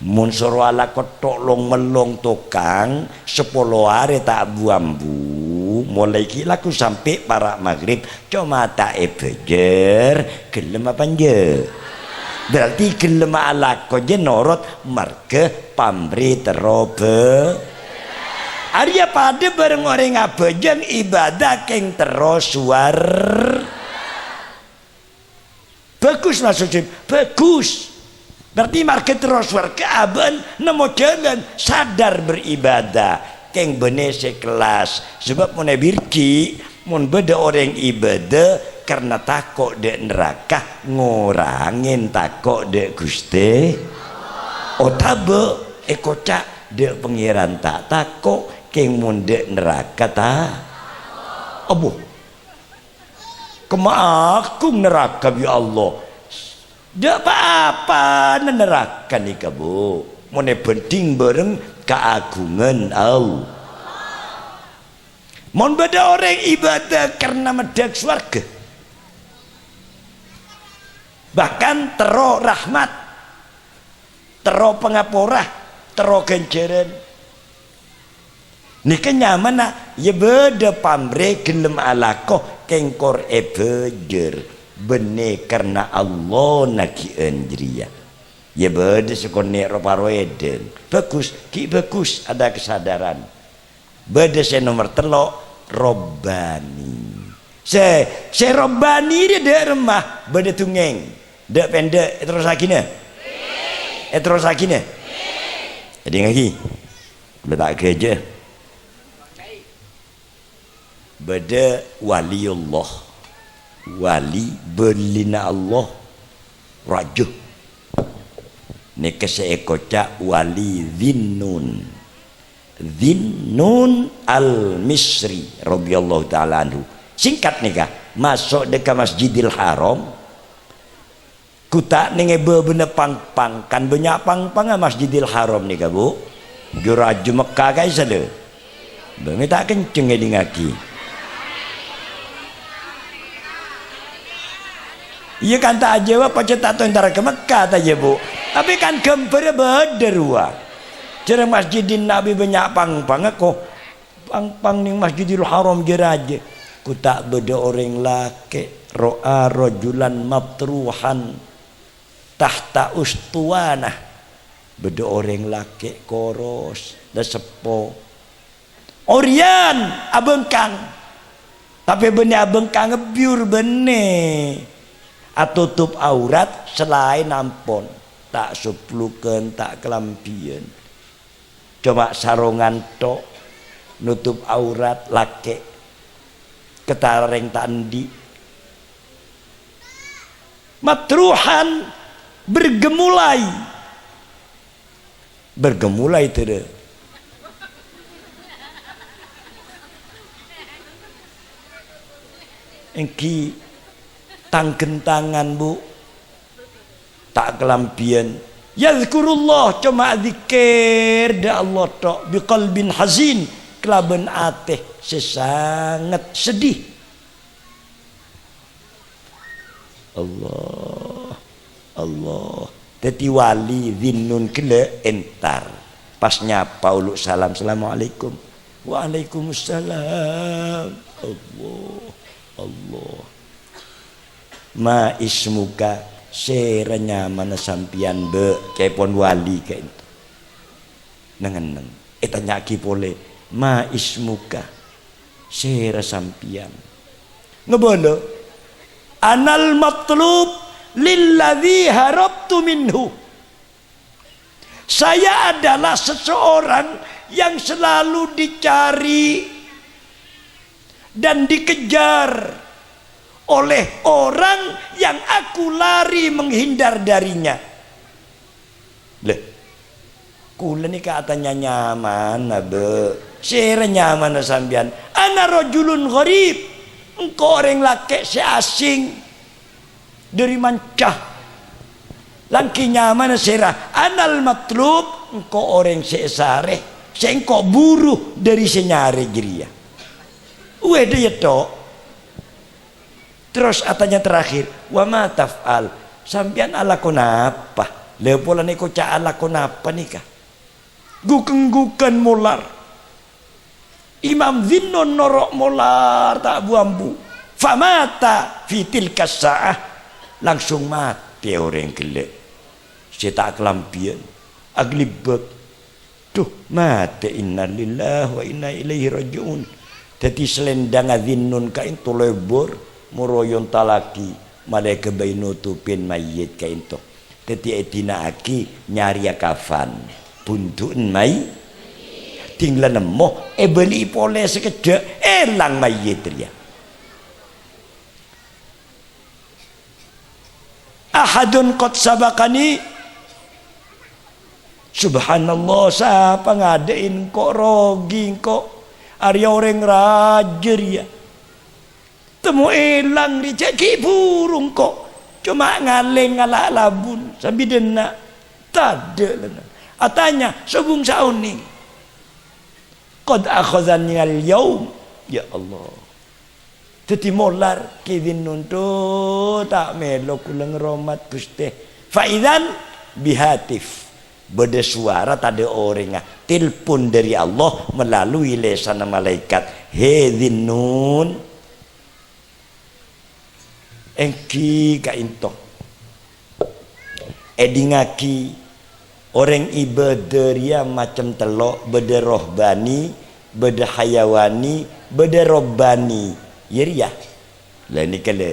Speaker 1: mun soro ala koto long melong tokang, 10 hari tak buambu, mulai kilaku sampai para maghrib, cuma tak ebejer, gelem apa nje? Berarti gelem ala ko jenorot marke pamri terobe. Arya pada bareng orang ngabejeng ibadah keng terus suar. Bagus maksudnya, bagus. Berarti marke terus suar keaben nemu jalan sadar beribadah keng bene sekelas. Sebab mun birki mun beda orang ibadah karena takut dek neraka ngurangin takut dek Gusti otabe ekocak dek pengiran tak takut keng mun dek neraka tak abu kemaakung neraka bi Allah dek apa neraka nih kabu mun penting bareng keagungan Allah mun beda orang ibadah karena medak swarga bahkan tero rahmat, tero pengaporah, tero genjeren. Nika nyaman ya beda pamre gelem alakoh kengkor ebejer bene karena Allah naki enjria. Ya beda sekone roparoeden. Bagus, ki bagus ada kesadaran. Beda saya nomor 3 robbani. Saya robbani dia remah beda tungeng. Dek pendek terus lagi ne? Terus lagi ne? Jadi lagi. Letak kerja. Beda waliullah. Wali berlina Allah raja. Ni keseekocak wali Dhinnun. Dhinnun al-Misri radhiyallahu taala anhu. Singkat nikah masuk dekat Masjidil Haram. Kutak nenge bener pang-pang kan banyak pang-pang Masjidil Haram nih bu Juraju Mekah kai sale. Bang tak kenceng di ngaki. Iya kan tak jawab pacar tak tahu antara ke Mekah tak bu. Tapi kan kemper berderua. Cara Masjidin Nabi banyak pang-pang aku. Pang-pang ning Masjidil Haram jeraje. Ku tak beda orang laki ro'a rajulan matruhan tahta ustuanah. Beda orang laki koros da sepo. Orian abengkang. Tapi benih abengkang ngebiur benih. Atutup aurat selain ampun tak suplukan tak kelampian cuma sarongan tok nutup aurat laki ketareng tandi matruhan bergemulai itu engki tangkentangan bu tak kelampian yazkurullah cuma zikir da Allah tok biqalbin hazin kelaben ateh sesangat sedih Allah teti wali zinnun kele entar pas nyapa uluk salam assalamualaikum waalaikumsalam Allah ma ismuka serenya mana sampian be kepon wali kayak itu nengen tanya ki pole ma ismuka sera sampian ngebolo anal matlub lilladzi harabtu minhu saya adalah seseorang yang selalu dicari dan dikejar oleh orang yang aku lari menghindar darinya. Leh, kula ni katanya nyaman be, sere nyaman sambian. Ana rajulun gharib, engkau orang laki seasing dari mancah. Langki nyaman sera. Anal matlub, engkau orang seesare, engkau buruh dari senyare jeria. Uwe dia tok. Terus atanya terakhir, wa ma taf'al, sampean ala konapa? Lepola niko ca ala konapa nikah? Guken molar. Imam Zinnun norok molar tak buambu. Famata fitil kasa'ah, langsung mati orang gelek. Saya tak kelampian, aglibek. Tuh mati innalillahi wa inna ilaihi rajiun. Jadi selendang Zinnun kain tu lebur. Muroyon talaki malaikat bainutupin mayit kain to teti etina aki nyari kafan buntun mai tinggal nemo beli pole sekejap elang mayit dia ahadun qad sabakani subhanallah siapa ngadain kok rogi kok Arya orang rajer ya temu elang di ceki burung kok cuma ngaleng ngalak labun sambil dena tade atanya sebung saun nih qad akhazani al-yaum ya Allah teti molar kidin nuntu tak melo kulang romat guste faidan bihatif beda suara tade orang telepon dari Allah melalui lesan malaikat hedzin nun engki kainto edingaki orang ibadah macam telok beda rohbani beda hayawani beda robbani ya lah ini kale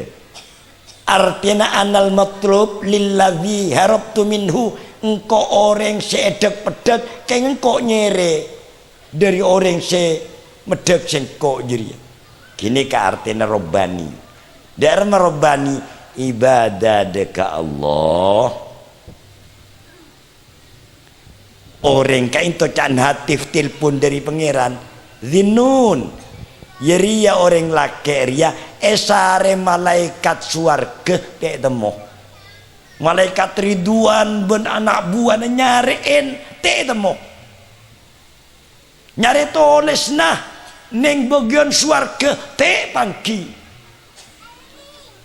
Speaker 1: artinya anal matlub lilladzi harabtu minhu engkau orang seedek pedek kayak engkau nyere dari orang se medek sengkok jadi kini ke artinya robbani dari merobani ibadah deka Allah orang kain to can hatif telepon dari pangeran Zinnun yeria orang laki ria esare malaikat suarga kayak temo malaikat Ridwan ben anak buah nyariin temo nyari tulis nah ning bagian swarga te pangki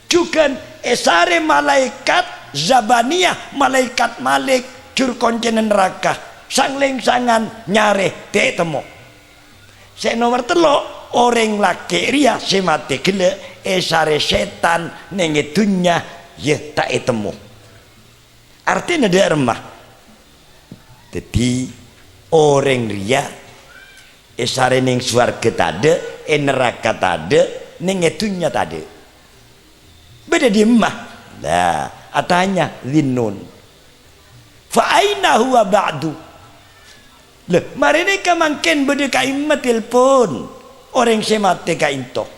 Speaker 1: juga esare malaikat zabaniyah malaikat malik jur koncen neraka sangling-sangan nyare te temu sek nomor telu orang laki ria si mati gele esare setan ning dunya ya tak temu artinya dia remah jadi orang ria esare ning swarga tade neraka tade ning dunya tade beda di emah lah atanya linnun fa aina huwa ba'du lah mari ni kamangken beda kaimat telepon orang semate ka intok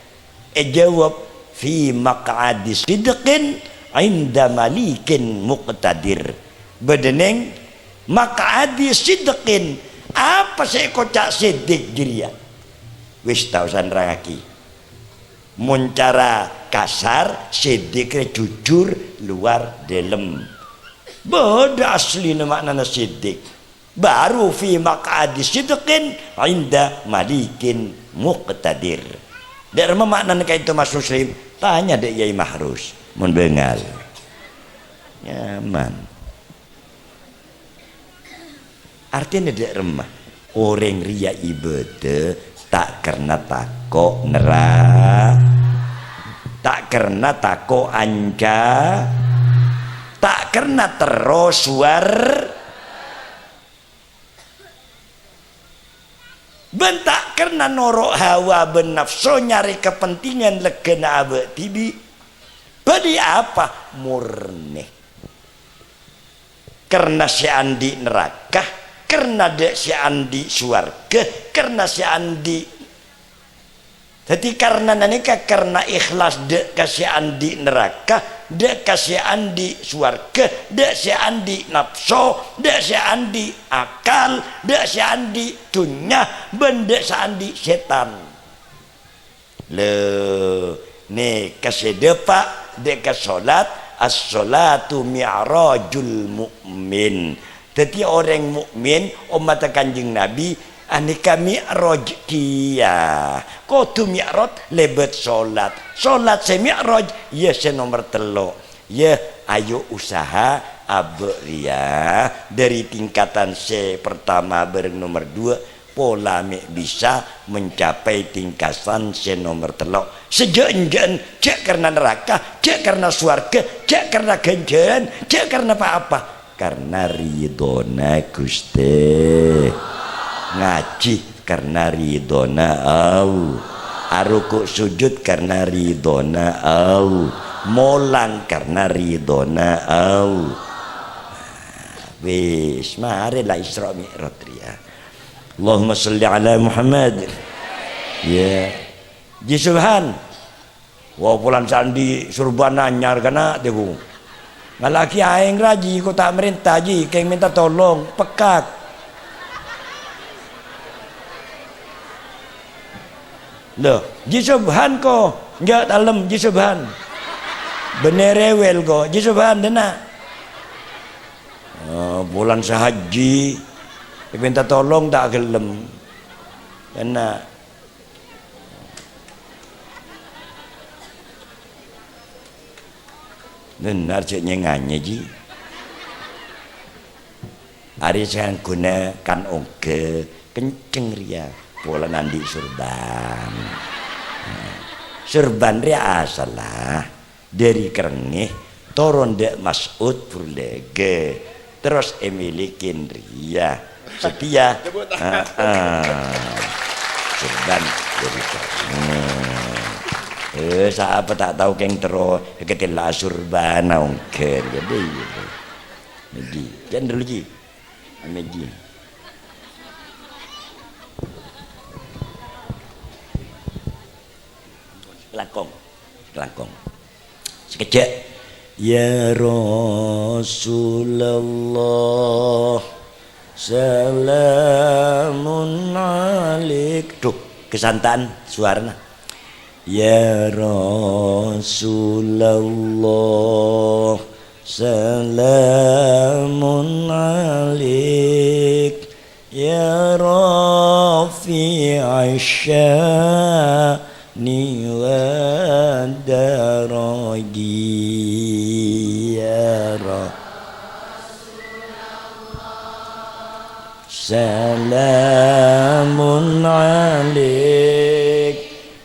Speaker 1: jawab fi maq'adi sidqin inda malikin muqtadir bedeneng maq'adi sidqin apa saya kocak sidik jiria wis tau sanrangaki muncara kasar sidiknya jujur luar dalam beda asli maknanya sidik baru fi maq'adi sidqin inda malikin muqtadir dari maknanya kayak itu Mas Muslim tanya dek Yai Mahrus mun bengal nyaman artinya dek remah orang ria ibadah tak karena takok neraka tak karena takok anca tak karena terus war bentak karena norok hawa benafsu nyari kepentingan legena abe tibi badi apa murni karena si andi neraka karena dek si andi suarga karena si andi jadi karena nanika karena ikhlas dek kasih andi neraka dek kasih andi suarga dek si andi nafsu dek si andi akal dek si andi dunya bendek si andi setan le nih kasih depak dek kasih solat as-solatu mi'rajul mu'min jadi orang mukmin umat Kanjeng Nabi aneka mi'raj kia kudu mi'raj lebet salat se mi'raj ya se nomor telu ya ayo usaha abria dari tingkatan se pertama bareng nomor 2 pola bisa mencapai tingkatan se nomor telu sejenjen cek karena neraka cek karena surga cek karena ganjaran cek karena apa-apa karena ridona Gusti ngaji karena ridona au aruku sujud karena ridona au molang karena ridona au wis mari la Isra Mi'raj ya Allahumma sholli ala Muhammad ya ji subhan wa pulan sandi surban anyar kana debu ngalaki aing raji kok tak merintah ji keng minta tolong pekak loh ji subhan ko enggak dalam ji subhan bener rewel ko ji subhan dena bulan sehaji minta tolong tak gelem dena benar ceknya nganya ji hari saya gunakan oke kenceng ria pola nandi surban ria asalah dari kerengih turun dek Mas'ud Burlege terus emilikin ria setia surban dari kerengih siapa tak tahu keng terus ketela surban ongker jadi jangan dulu ji ameji langkong sekejap ya Rasulullah salamun alaik tuh kesantaan suaranya ya Rasulullah salamun alaik ya Rafiq asyani wa daraji ya salamun alaik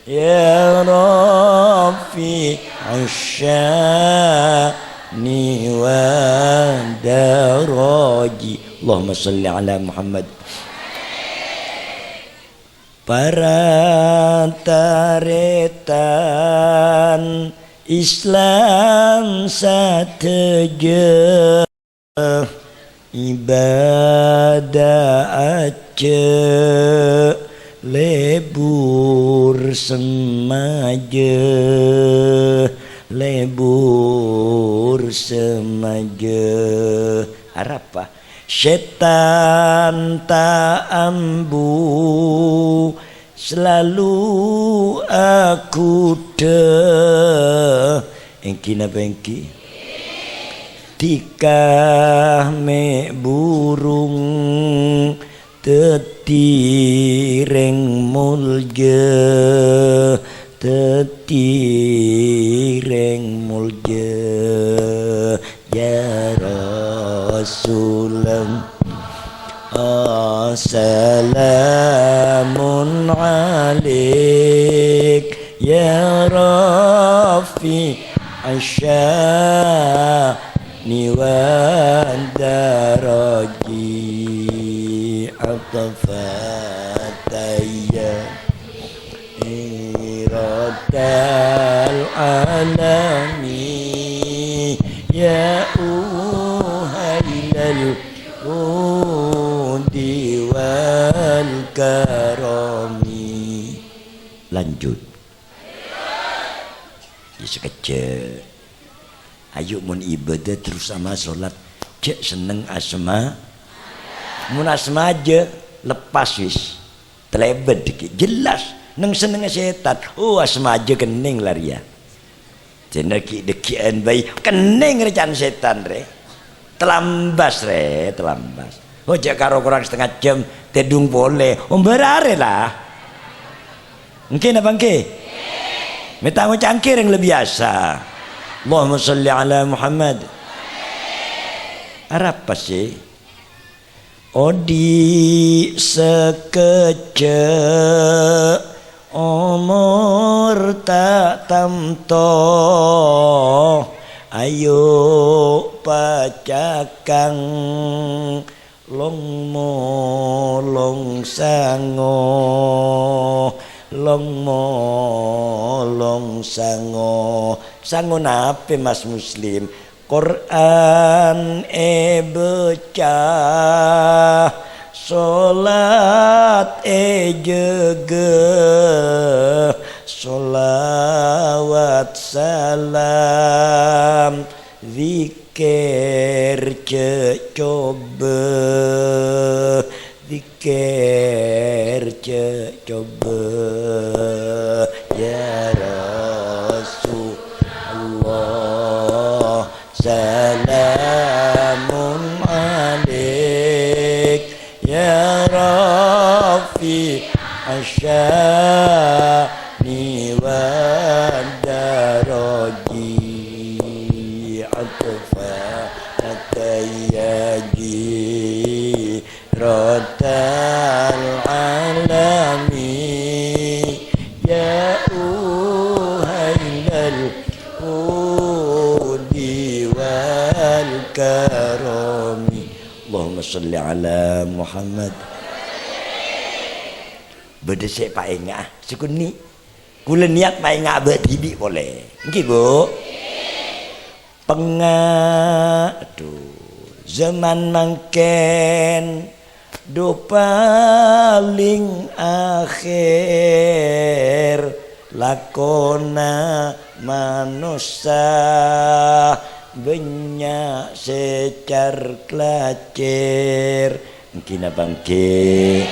Speaker 1: ya Rafi asyani wa daraji. Allahumma salli ala Muhammad. Para taretan Islam sateja ibadah aja lebur semaja apa setan tak ambu selalu aku deh engki napa engki tikah me burung tetireng mulje ya Rasulullah assalamun alaik ya Rafi asyani wa daraji atafataya iradal alami ya uhailal udi wal karami. Lanjut ya sekecil ayo mun ibadah terus sama sholat cek seneng asma mun asma aja lepas wis telebet dikit jelas neng seneng setan oh asma aja kening laria jeneng ki dekian bayi kening recan setan re telambas oh jak karo kurang setengah jam tedung boleh berare lah mungkin apa mungkin minta mau cangkir yang lebih biasa. Allahumma salli ala Muhammad. Apa sih? Odi sekecek umur tak tamto ayo pacakang long sango nape mas muslim Quran becah solat jege solawat salam zikir coba zikir coba ya Rasulullah salamun alaik ya Rafi asyani wa daraji atfa atayaji rotal alami ya uhailal udi wal karami. Allahumma salli ala Muhammad. Bedesek Pak Enga sekuni kula niat Pak Enga bedibi boleh nggih Bu aduh zaman mangken do paling akhir lakona manusia banyak secar kelacir mungkin abang ke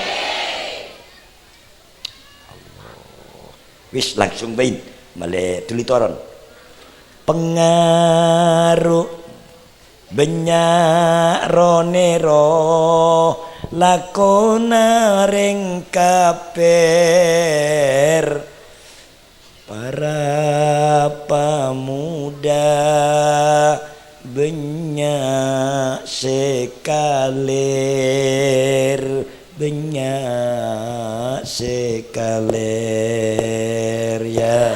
Speaker 1: wis langsung bain male tulitoron pengaruh banyak ronero lakona ring kaper para pemuda banyak sekalir ya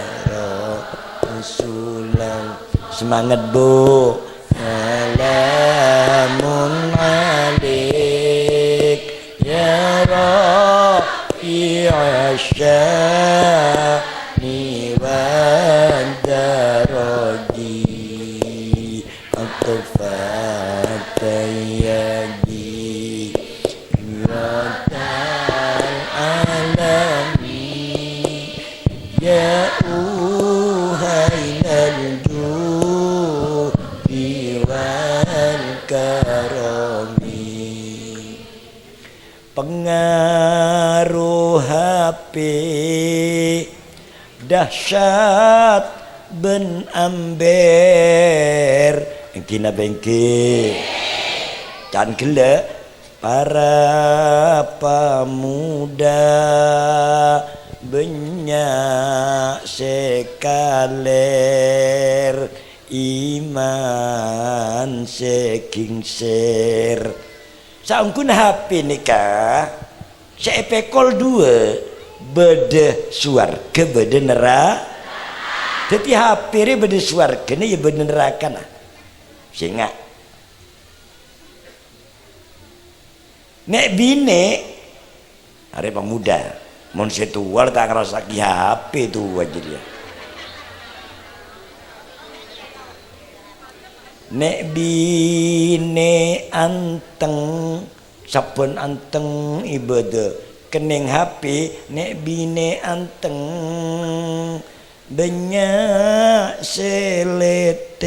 Speaker 1: Rasulullah. Semangat Bu. Salamun alik ya Rafi'asyani wa daraji atfatayadi ratal alami ya uhailal judi wal karami. Pengaruh HP dahsyat ben amber kina bengke can gele para pemuda banyak sekaler iman seking ser saungkun HP nikah sepekol dua beda suarga beda neraka. Jadi HP ini beda suarga ini ya beda neraka nah sehingga nek bine hari pemuda mun setual tak ngerasa ki HP tu aja dia. Nek bine anteng saben anteng ibadah kening HP nek bine anteng banyak seleter.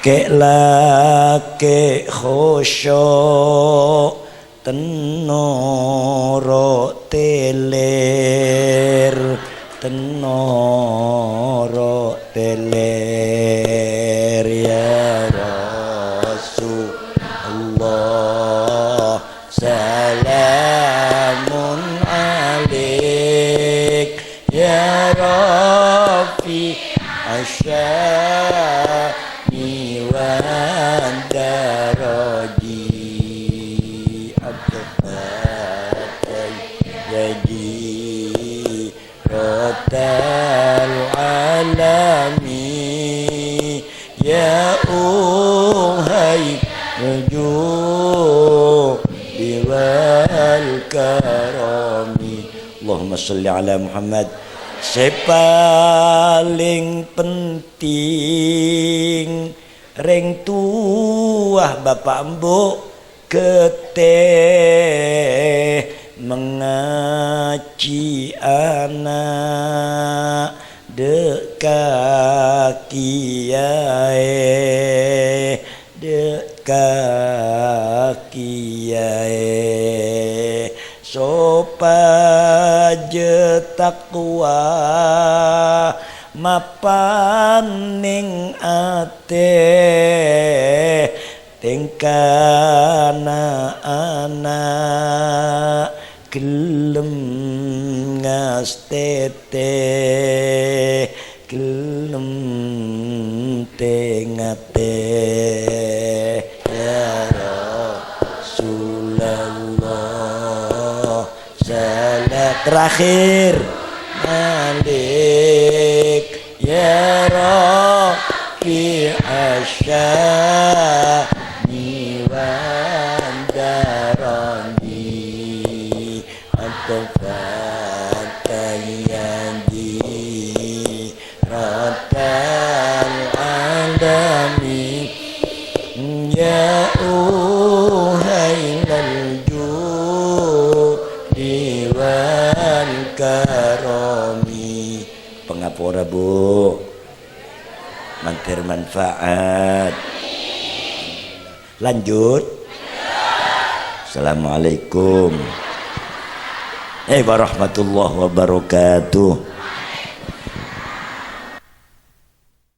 Speaker 1: Kek lake khusyuk tenoro teler ya Rasulullah salamun alik ya Rafi asyani wa daraji abdatai jadi rotal alami ya uhai rujuk diwal karami Allahumma salli ala Muhammad. Sepaling penting ring tuah bapak mbok keteh mengaji anak dekat kiai sopaje takwa mapaning ate tingkana anak gelem ngastete gelem tengate ya Rasulullah salat terakhir malik ya Rafi asyani wa darani atfatayadi ratal alami ya uhailal judi wal karami. Pengapura Bu mantir manfaat. Lanjut. Assalamualaikum. warahmatullahi wabarakatuh.